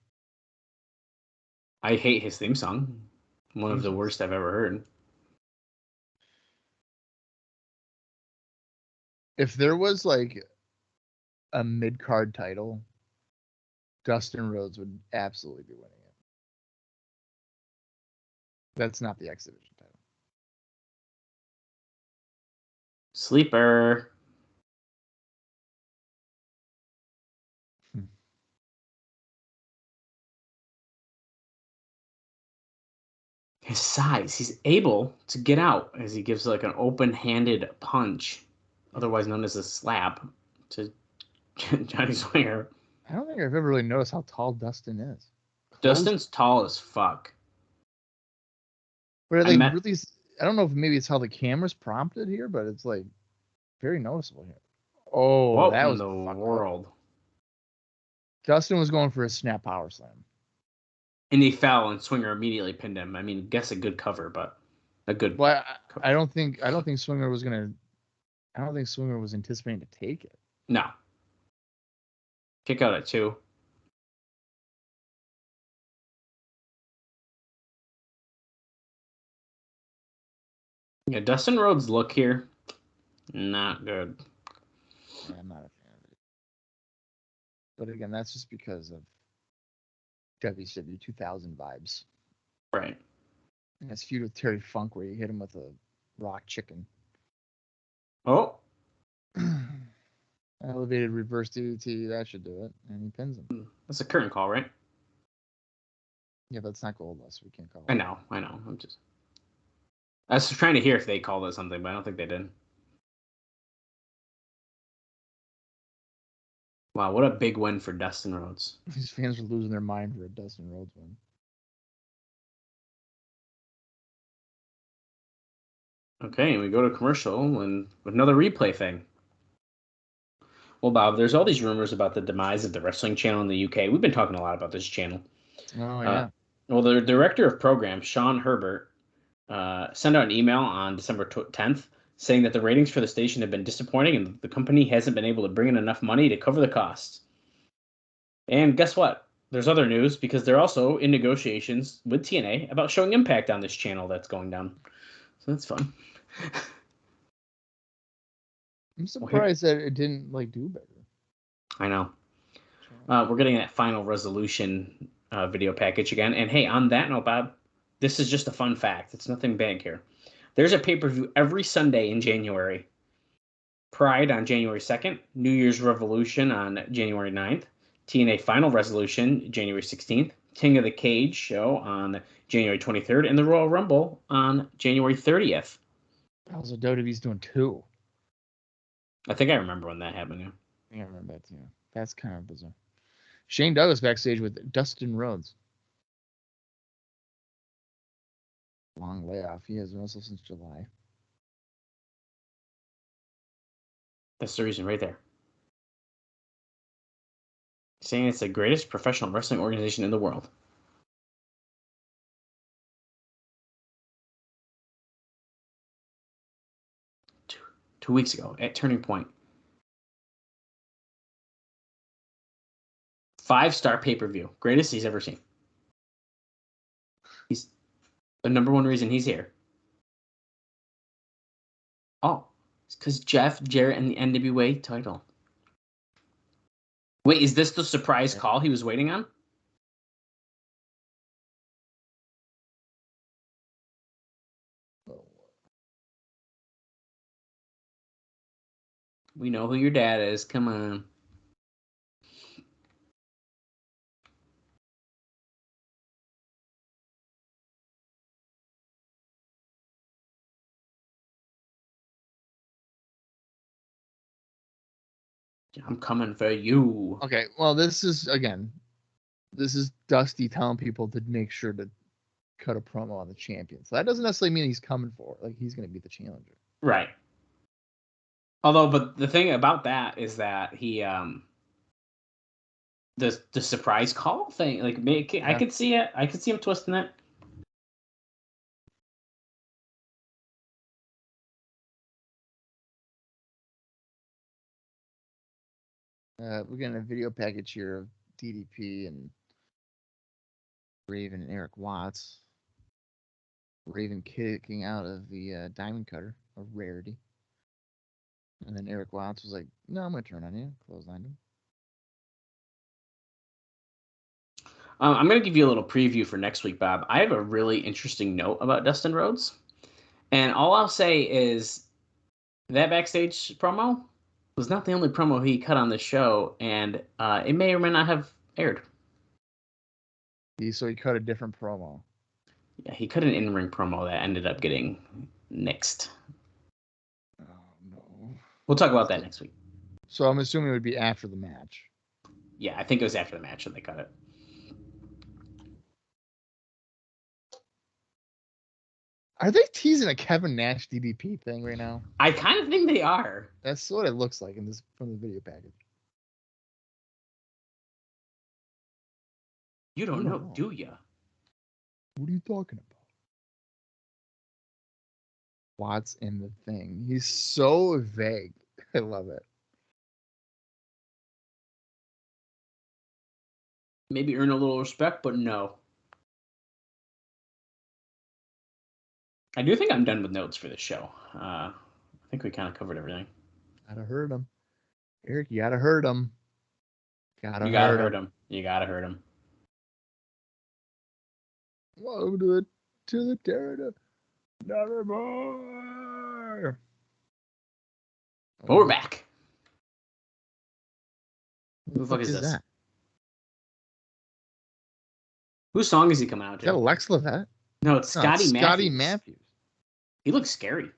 I hate his theme song. One of the worst I've ever heard. If there was like a mid-card title, Dustin Rhodes would absolutely be winning it. That's not the X Division title. Sleeper. His size. He's able to get out as he gives like an open-handed punch, otherwise known as a slap, to Johnny Swinger. I don't think I've ever really noticed how tall Dustin is. Dustin's tall as fuck. But I don't know if maybe it's how the camera's prompted here, but it's like very noticeable here. Oh, what that in was the world? Dustin was going for a snap power slam. And he fell, and Swinger immediately pinned him. I mean, guess a good cover, but a good. Well, I don't think Swinger was anticipating to take it. No. Kick out at 2. Yeah, Dustin Rhodes' look here, not good. Yeah, I'm not a fan of it. But again, that's just because of WCW 2000 vibes. Right. And his feud with Terry Funk where you hit him with a rock chicken. Oh. Elevated reverse DDT, that should do it. And he pins him. That's a curtain call, right? Yeah, but it's not Goldust. We can't call it. I know. I was trying to hear if they called it something, but I don't think they did. Wow, what a big win for Dustin Rhodes. These fans are losing their mind for a Dustin Rhodes win. Okay, and we go to commercial and another replay thing. Well, Bob, there's all these rumors about the demise of the wrestling channel in the UK. We've been talking a lot about this channel. Oh, yeah. Well, the director of programs, Sean Herbert, sent out an email on December 10th saying that the ratings for the station have been disappointing and the company hasn't been able to bring in enough money to cover the costs. And guess what? There's other news because they're also in negotiations with TNA about showing Impact on this channel that's going down. So that's fun. I'm surprised that it didn't do better. I know. We're getting that final resolution video package again. And hey, on that note, Bob, this is just a fun fact. It's nothing big here. There's a pay-per-view every Sunday in January. Pride on January 2nd, New Year's Revolution on January 9th, TNA Final Resolution January 16th, King of the Cage show on January 23rd, and the Royal Rumble on January 30th. Also, WWE's doing 2. I think I remember when that happened. Yeah, I remember that too. That's kind of bizarre. Shane Douglas backstage with Dustin Rhodes. Long layoff. He hasn't wrestled since July. That's the reason right there. Saying it's the greatest professional wrestling organization in the world. Two weeks ago at Turning Point. 5-star pay-per-view. Greatest he's ever seen. He's the number one reason he's here. Oh, it's because Jeff Jarrett and the NWA title. Wait, is this the surprise call he was waiting on? We know who your dad is. Come on. I'm coming for you. Okay, well, this is Dusty telling people to make sure to cut a promo on the champion. So that doesn't necessarily mean he's coming for it. Like, he's going to be the challenger. Right. Although, but the thing about that is that he, the surprise call thing, like, I could see it. I could see him twisting it. We're getting a video package here of DDP and Raven and Erik Watts. Raven kicking out of the diamond cutter, a rarity. And then Erik Watts was like, "No, I'm gonna turn on you." Clotheslined him. I'm going to give you a little preview for next week, Bob. I have a really interesting note about Dustin Rhodes. And all I'll say is that backstage promo was not the only promo he cut on the show, and it may or may not have aired. So he cut a different promo. Yeah, he cut an in-ring promo that ended up getting nixed. Oh, no. We'll talk about that next week. So I'm assuming it would be after the match. Yeah, I think it was after the match that they cut it. Are they teasing a Kevin Nash DDP thing right now? I kind of think they are. That's what it looks like in this from the video package. You don't know, do ya? What are you talking about? Watts in the thing. He's so vague. I love it. Maybe earn a little respect, but no. I do think I'm done with notes for this show. I think we kind of covered everything. Gotta hurt him. Erik, you gotta hurt him. You gotta hurt him. You gotta hurt him. Welcome to the territory. Nevermore. But we're back. Who the fuck is this? that? Whose song is he coming out to? Is that Lex Levette? No, it's Scotty Matthews. Scotty Matthews. He looks scary.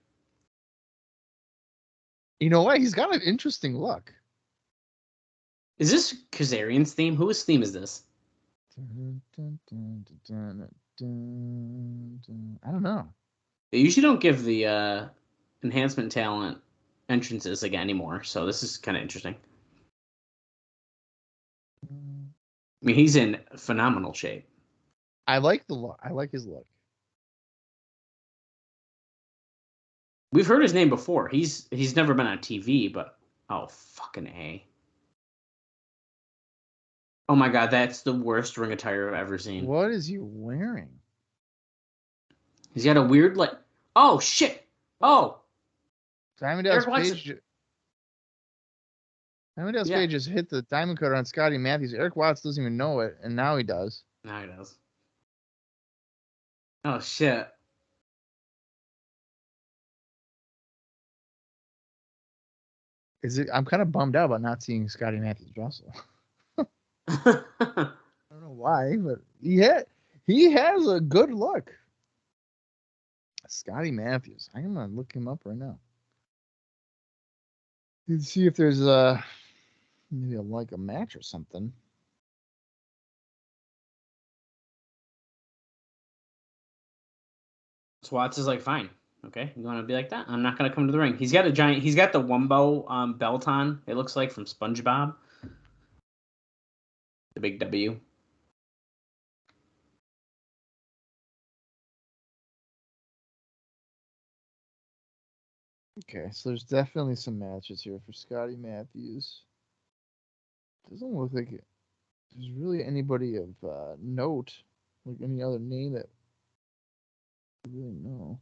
You know what? He's got an interesting look. Is this Kazarian's theme? Whose theme is this? I don't know. They usually don't give the enhancement talent entrances again anymore, so this is kind of interesting. I mean, he's in phenomenal shape. I like the look. I like his look. We've heard his name before. He's never been on TV, but oh, fucking A. Oh my god, that's the worst ring attire I've ever seen. What is he wearing? He's got a weird, like, oh shit. Oh. Diamond Dallas Page. Diamond Dallas Page just hit the diamond cutter on Scotty Matthews. Erik Watts doesn't even know it, and now he does. Now he does. Oh shit. I'm kind of bummed out about not seeing Scotty Matthews wrestle. I don't know why, but he has a good look. Scotty Matthews. I'm gonna look him up right now. Let's see if there's maybe a match or something. Watts is like, fine. Okay, you want to be like that? I'm not gonna come to the ring. He's got the Wumbo belt on. It looks like from SpongeBob. The big W. Okay, so there's definitely some matches here for Scotty Matthews. Doesn't look like there's really anybody of note, like any other name that I really know.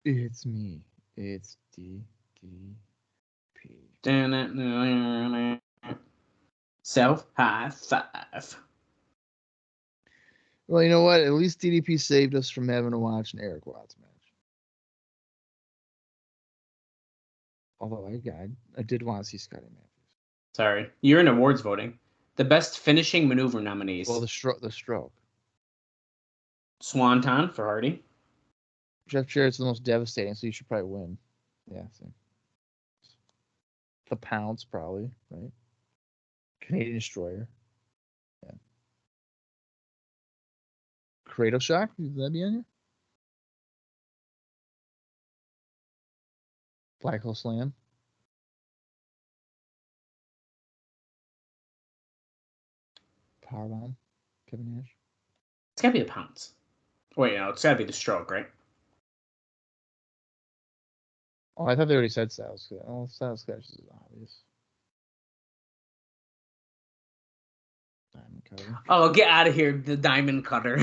It's me. It's DDP. Self high five. Well, you know what? At least DDP saved us from having to watch an Erik Watts match. Although I did want to see Scotty Matthews. Sorry, you're in awards voting. The best finishing maneuver nominees. Well, the stroke. Swanton for Hardy. Jeff Jarrett's the most devastating, so you should probably win. Yeah. See. The Pounce, probably, right? Canadian Destroyer. Yeah. Cradle Shock, would that be on here? Black Hole Slam. Powerbomb. Kevin Nash. It's gotta be the Pounce. Wait, no, it's gotta be the Stroke, right? Oh, I thought they already said Styles. Oh, Styles Clash is obvious. Diamond Cutter. Oh, get out of here, the Diamond Cutter.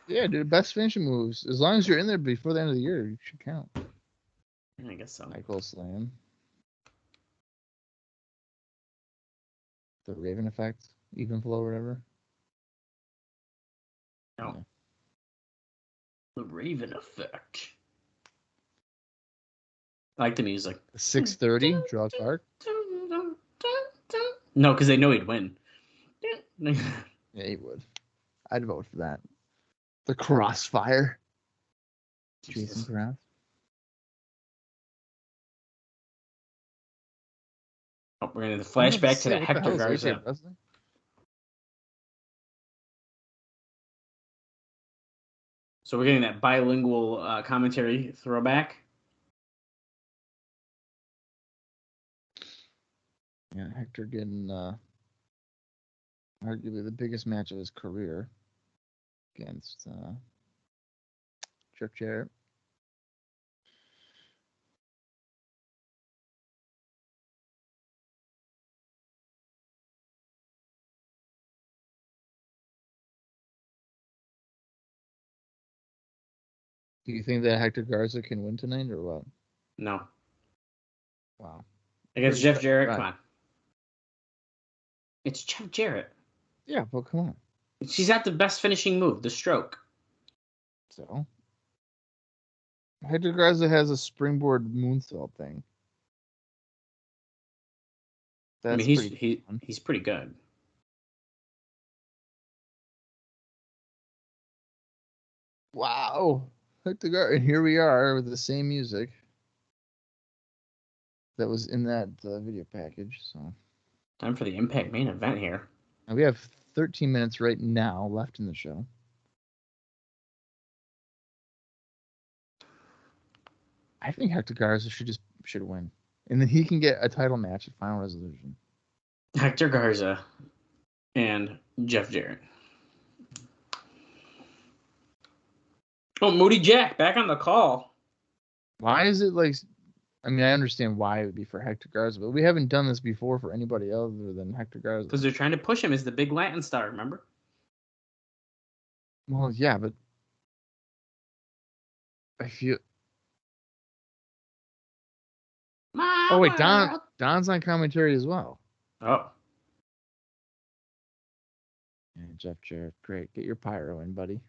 Yeah, dude, best finishing moves. As long as you're in there before the end of the year, you should count. I guess so. Michael Slam. The Raven Effect. Even Flow, whatever. No. Yeah. The Raven Effect. I like the music. 630, Draw Clark. No, because they know he'd win. Yeah, he would. I'd vote for that. The Crossfire. Jason Graff. Oh, we're going to flashback to the Hector Garza. So we're getting that bilingual commentary throwback. Yeah, Hector getting arguably the biggest match of his career against Jeff Jarrett. Do you think that Hector Garza can win tonight or what? No. Wow. Against Jeff Jarrett? Right. Come on. It's Jeff Jarrett. Yeah, but come on. She's got the best finishing move, the Stroke. So Hector Garza has a springboard moonsault thing. That's I mean, he's pretty good. Wow. Hector Garza, and here we are with the same music that was in that video package. So Time for the Impact main event here. and we have 13 minutes right now left in the show. I think Hector Garza should win, and then he can get a title match at Final Resolution. Hector Garza and Jeff Jarrett. Oh, Moody Jack back on the call. Why is it like? I mean, I understand why it would be for Hector Garza, but we haven't done this before for anybody other than Hector Garza. Because they're trying to push him as the big Latin star, remember? Well, yeah, but I feel. Oh wait, Don's on commentary as well. Oh. Yeah, Jeff Jarrett, great. Get your pyro in, buddy.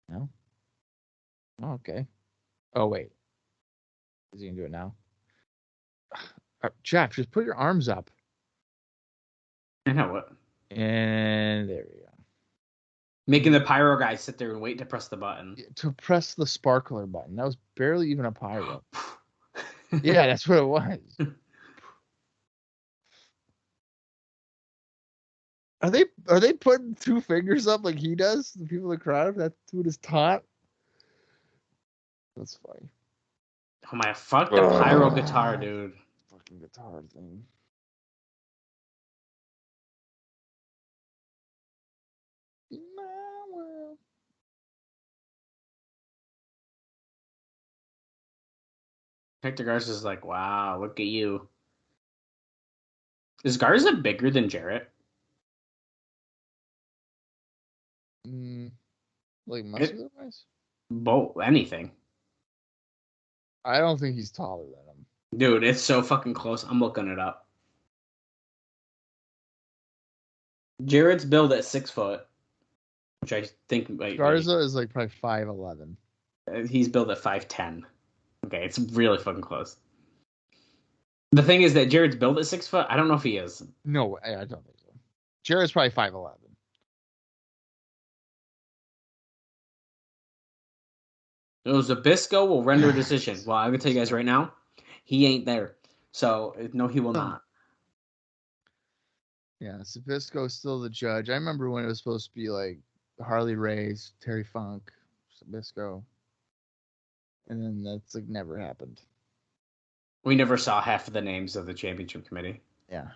No? Oh, okay. Oh, wait. Is he going to do it now? Jeff, just put your arms up. And now what? And there we go. Making the pyro guy sit there and wait to press the button. To press the sparkler button. That was barely even a pyro. Yeah, that's what it was. Are they putting two fingers up like he does? The people in the crowd? That's what is taught? That's funny. Oh my, fuck the pyro guitar, dude. Fucking guitar thing. In my world. Hector Garza's like, wow, look at you. Is Garza bigger than Jarrett? Like muscular wise? Both, anything. I don't think he's taller than him. Dude, it's so fucking close. I'm looking it up. Jarrett's billed at 6 foot, which I think Garza is like probably 5'11". He's billed at 5'10". Okay, it's really fucking close. The thing is that Jarrett's billed at 6 foot. I don't know if he is. No, I don't think so. Jarrett's probably 5'11". Zabisco will render a decision. Well, I'm gonna tell you guys right now, he ain't there. So, no, he will not. Yeah, Sabisco's still the judge. I remember when it was supposed to be like Harley Race, Terry Funk, Sabisco. And then that's like never happened. We never saw half of the names of the championship committee. Yeah.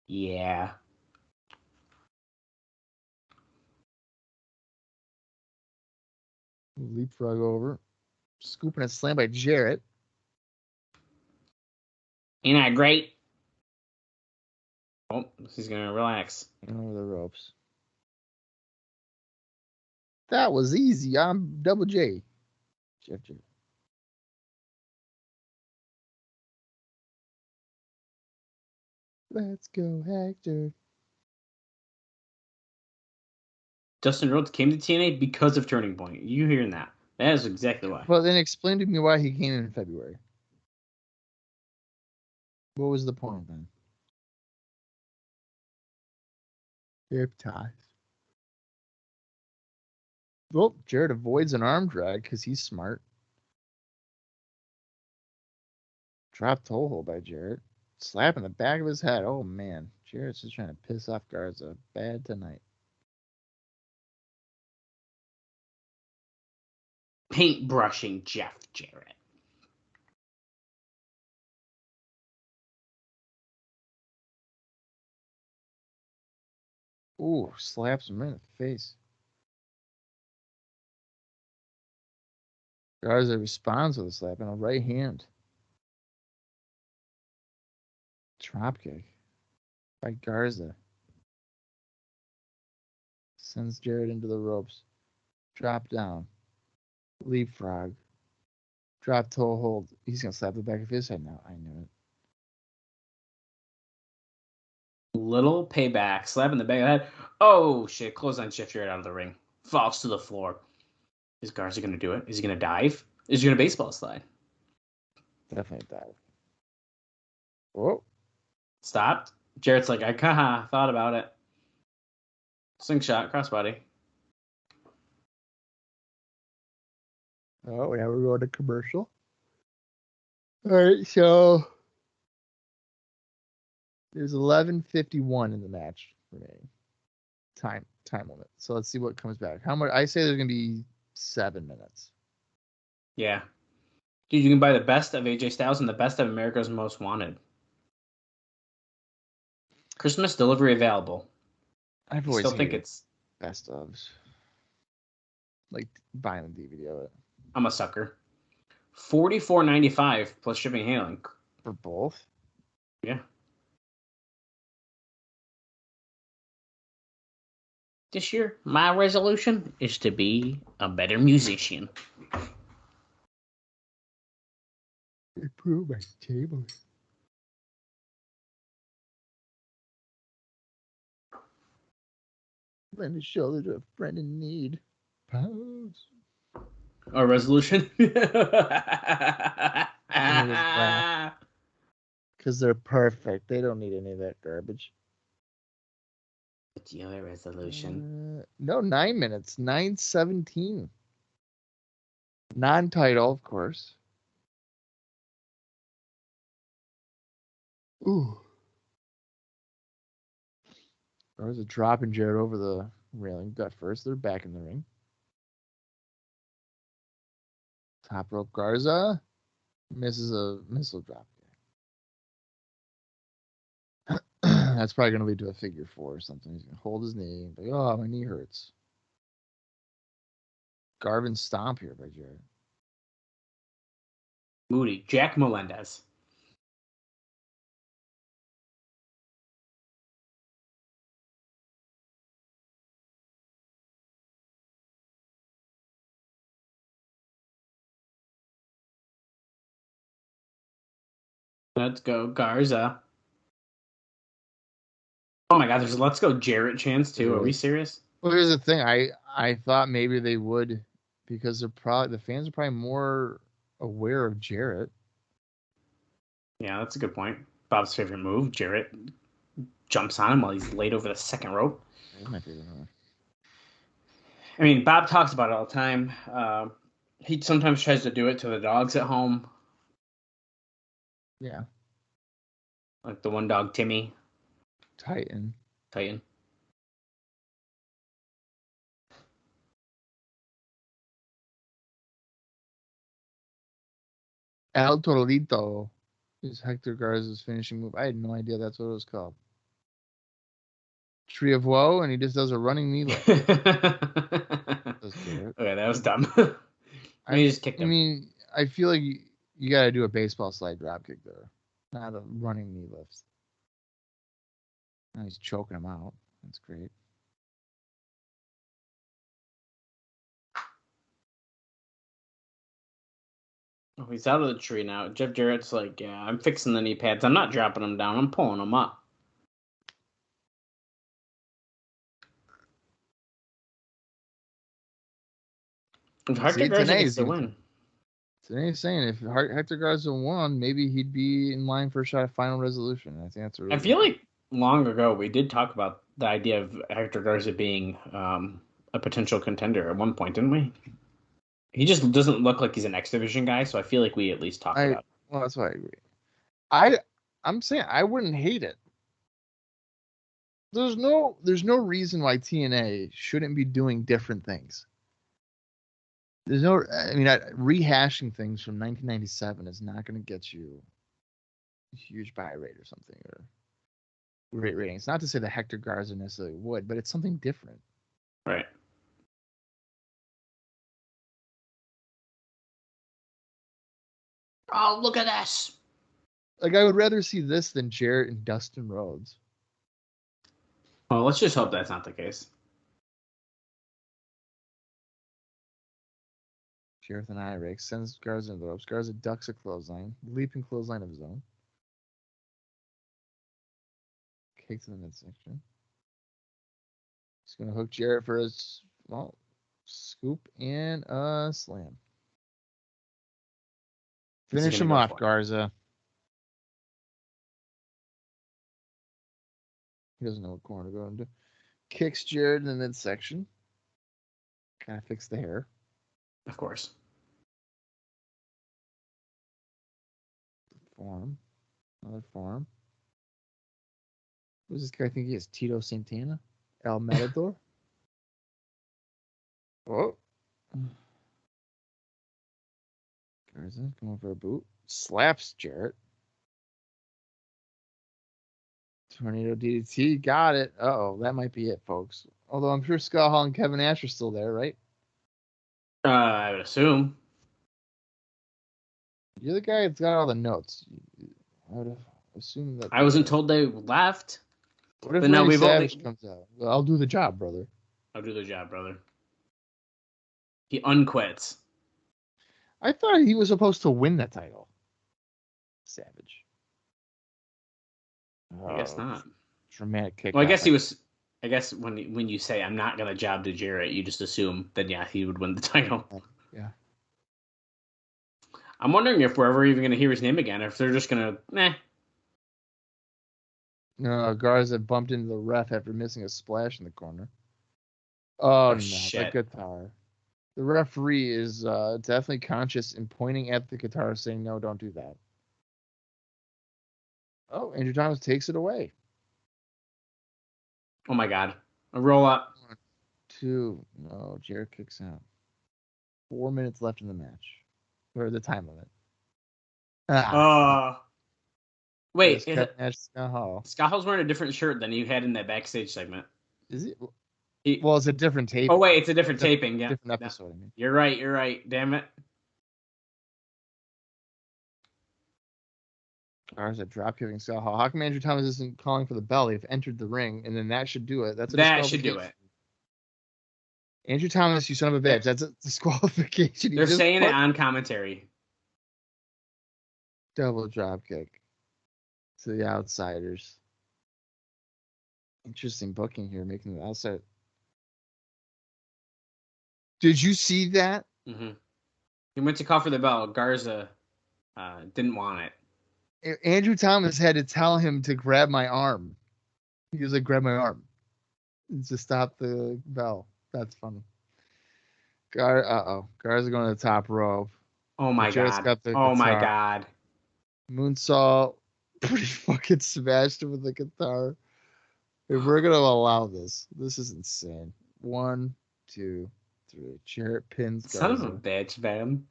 Yeah. Leapfrog over. Scooping a slam by Jarrett. Ain't that great? Oh, he's going to relax. Over the ropes. That was easy. I'm Double J. Jeff Jarrett. Let's go, Hector. Dustin Rhodes came to TNA because of Turning Point. You hearing that? That is exactly why. Well, then explain to me why he came in February. What was the point then? Hip ties. Well, Jarrett avoids an arm drag because he's smart. Drop toe hold by Jarrett. Slap in the back of his head. Oh, man. Jarrett's just trying to piss off Garza bad tonight. Paintbrushing Jeff Jarrett. Ooh, slaps him in the face. Garza responds with a slap in a right hand. Dropkick by Garza. Sends Jarrett into the ropes. Drop down. Leapfrog. Drop toe hold. He's going to slap the back of his head now. I knew it. Little payback. Slap in the back of the head. Oh, shit. Close on Jeff Jarrett out of the ring. Falls to the floor. Is Garza going to do it? Is he going to dive? Is he going to baseball slide? Definitely dive. Whoa. Stopped. Jarrett's like, I thought about it. Slingshot, crossbody. Oh, yeah, we're going to commercial. All right, so there's 11:51 in the match remaining. Time limit. So let's see what comes back. How much? I say there's gonna be 7 minutes. Yeah. Dude, you can buy the best of AJ Styles and the best of America's Most Wanted. Christmas delivery available. I've I always still think hated it's... best ofs. Like buying a DVD of it. I'm a sucker. $44.95 plus shipping and handling. For both? Yeah. This year, my resolution is to be a better musician. Improve my table. Lend a shoulder to a friend in need. Pose. Our resolution? Because they're perfect. They don't need any of that garbage. What's your resolution? No, 9 minutes. 9:17. Non-title, of course. Ooh. There was a drop in Jarrett over the railing. Gut first. They're back in the ring. Top rope Garza. Misses a missile drop. That's probably going to lead to a figure 4 or something. He's going to hold his knee. Like, oh, my knee hurts. Garvin stomp here by Jarrett. Moody. Jack Melendez. Let's go Garza. Oh my God, there's a Let's Go Jarrett chance too. Are we serious? Well, here's the thing. I thought maybe they would, because the fans are probably more aware of Jarrett. Yeah, that's a good point. Bob's favorite move. Jarrett jumps on him while he's laid over the second rope. That's my favorite move. I mean, Bob talks about it all the time. He sometimes tries to do it to the dogs at home. Yeah. Like the one dog, Timmy. Titan. El Torito is Hector Garza's finishing move. I had no idea that's what it was called. Tree of Woe, and he just does a running knee lift. Okay, that was dumb. He just kicked him. I mean, I feel like you got to do a baseball slide drop kick there, not a running knee lift. Now he's choking him out. That's great. Oh, he's out of the tree now. Jeff Jarrett's like, yeah, I'm fixing the knee pads. I'm not dropping them down. I'm pulling them up. If Hector Garza gets the win. TNA's saying if Hector Garza won, maybe he'd be in line for a shot at Final Resolution. I think that's a really I feel like long ago we did talk about the idea of Hector Garza being a potential contender at one point, didn't we? He just doesn't look like he's an X Division guy, so I feel like we at least talked about it. Well, that's why I agree. I'm saying I wouldn't hate it. There's no reason why TNA shouldn't be doing different things. Rehashing things from 1997 is not going to get you a huge buy rate or something or great ratings. Not to say that Hector Garza necessarily would, but it's something different. Right. Oh, look at this. Like, I would rather see this than Jarrett and Dustin Rhodes. Well, let's just hope that's not the case. Jarrett and Erik sends Garza into the ropes. Garza ducks a clothesline, leaping clothesline of his own. Kicks in the midsection. He's going to hook Jarrett for his scoop and a slam. Finish him off, Garza. He doesn't know what corner to go into. Kicks Jarrett in the midsection. Kind of fix the hair. Of course. Forearm. Another forearm. Who's this guy? I think he is Tito Santana? El Matador? Oh. Garza going for a boot. Slaps Jarrett. Tornado DDT. Got it. Uh-oh. That might be it, folks. Although I'm sure Scott Hall and Kevin Nash are still there, right? I would assume. You're the guy that's got all the notes. I would assume that. I wasn't told they left. What if but now Randy we've Savage comes out? Well, I'll do the job, brother. I'll do the job, brother. He unquits. I thought he was supposed to win that title. Savage. I guess not. Dramatic kick. Well, I guess he was. I guess when you say I'm not gonna job to Jarrett, you just assume that he would win the title. Yeah. I'm wondering if we're ever even gonna hear his name again, or if they're just gonna No, Garza bumped into the ref after missing a splash in the corner. Oh no, shit. the guitar. The referee is definitely conscious in pointing at the guitar, saying, "No, don't do that." Oh, Andrew Thomas takes it away. Oh my God. A roll up. 1, 2. No, Jarrett kicks out. 4 minutes left in the match. Or the time limit. Wait. Scott Hall. Scott Hall's wearing a different shirt than you had in that backstage segment. Is it? Well, it's a different tape. Oh, wait. It's a different taping. Yeah. Different episode, I mean. You're right. Damn it. Garza drop kicking Scott Hall. How come Andrew Thomas isn't calling for the bell? They've entered the ring, and then that should do it. That should do it. Andrew Thomas, you son of a bitch. That's a disqualification. They're saying it on commentary. Double drop kick to the outsiders. Interesting booking here, making the outside. Did you see that? Mm-hmm. He went to call for the bell. Garza didn't want it. Andrew Thomas had to tell him to grab my arm. He was like, grab my arm to stop the bell. That's funny. Garza going to the top rope. Oh my God. Oh my God. Moonsault pretty fucking smashed him with the guitar. If we're gonna allow this, this is insane. 1, 2, 3. Jarrett pins Son of a Garza. bitch, man.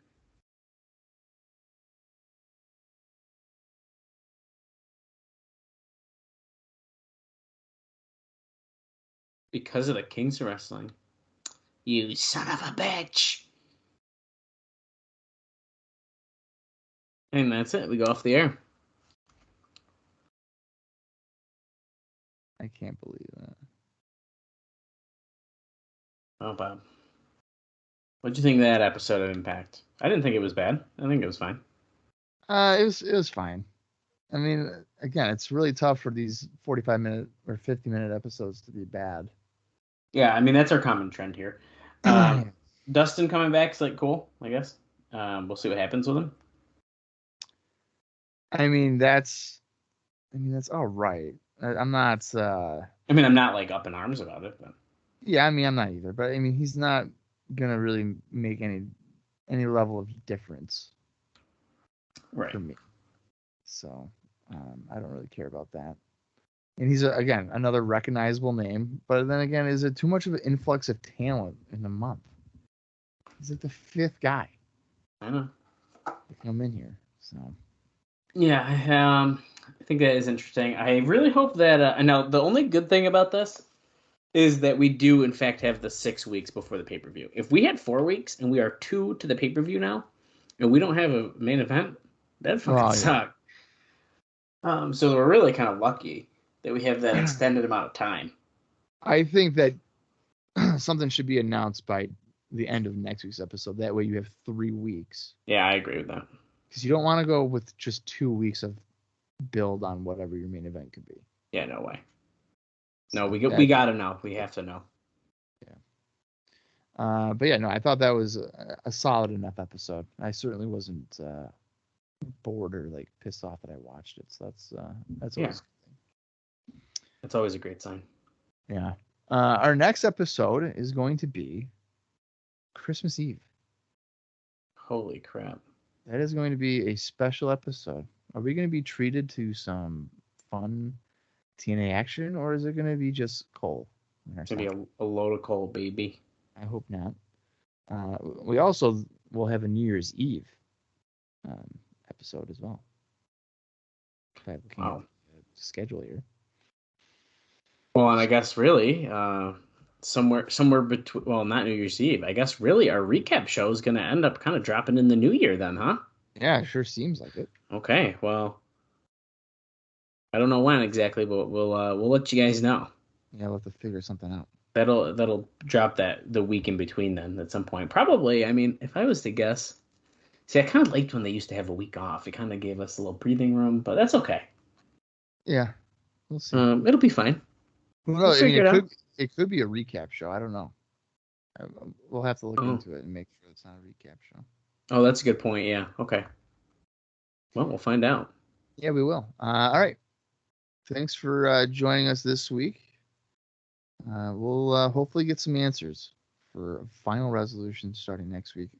Because of the Kings of Wrestling. You son of a bitch. And that's it. We go off the air. I can't believe that. Oh, Bob. What'd you think of that episode of Impact? I didn't think it was bad. I think it was fine. It was fine. I mean, again, it's really tough for these 45-minute or 50-minute episodes to be bad. Yeah, I mean, that's our common trend here. Dustin coming back is like cool, I guess. We'll see what happens with him. I mean, that's all right. I'm not. I mean, I'm not like up in arms about it, but Yeah, I mean, I'm not either. But I mean, he's not gonna really make any level of difference right. for me. So I don't really care about that. And he's again another recognizable name, but then again, is it too much of an influx of talent in a month? He's like the 5th guy I know. to come in here. So Yeah, I think that is interesting. I really hope that. Now, the only good thing about this is that we do, in fact, have the 6 weeks before the pay-per-view. If we had 4 weeks and we are 2 to the pay-per-view now, and we don't have a main event, that'd fucking suck. So we're really kind of lucky that we have that extended amount of time. I think that something should be announced by the end of next week's episode. That way you have 3 weeks. Yeah, I agree with that. Because you don't want to go with just 2 weeks of build on whatever your main event could be. Yeah, no way. No, we got to know. We have to know. Yeah. But yeah, no, I thought that was a solid enough episode. I certainly wasn't bored or like pissed off that I watched it. So that's always good. That's always a great sign. Yeah. Our next episode is going to be Christmas Eve. Holy crap. That is going to be a special episode. Are we going to be treated to some fun TNA action, or is it going to be just coal? It's going to be a load of coal, baby. I hope not. We also will have a New Year's Eve episode as well. Looking at the schedule here. Well, and I guess really, somewhere between, well, not New Year's Eve. I guess really our recap show is going to end up kind of dropping in the new year then, huh? Yeah, it sure seems like it. Okay, well, I don't know when exactly, but we'll let you guys know. Yeah, we'll have to figure something out. That'll drop the week in between then at some point. Probably, I mean, if I was to guess, see, I kind of liked when they used to have a week off. It kind of gave us a little breathing room, but that's okay. Yeah, we'll see. It'll be fine. Who knows? I mean, it could be a recap show. I don't know. We'll have to look into it and make sure it's not a recap show. Oh, that's a good point. Yeah. Okay. Well, we'll find out. Yeah, we will. All right. Thanks for joining us this week. We'll hopefully get some answers for a final resolution starting next week,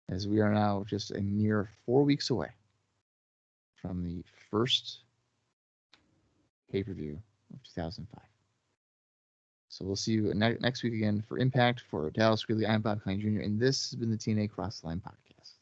as we are now just a mere 4 weeks away from the first pay-per-view of 2005. So we'll see you next week again for Impact. For Dallas Gridley, I'm Bob Colling Jr., and this has been the TNA Cross the Line podcast.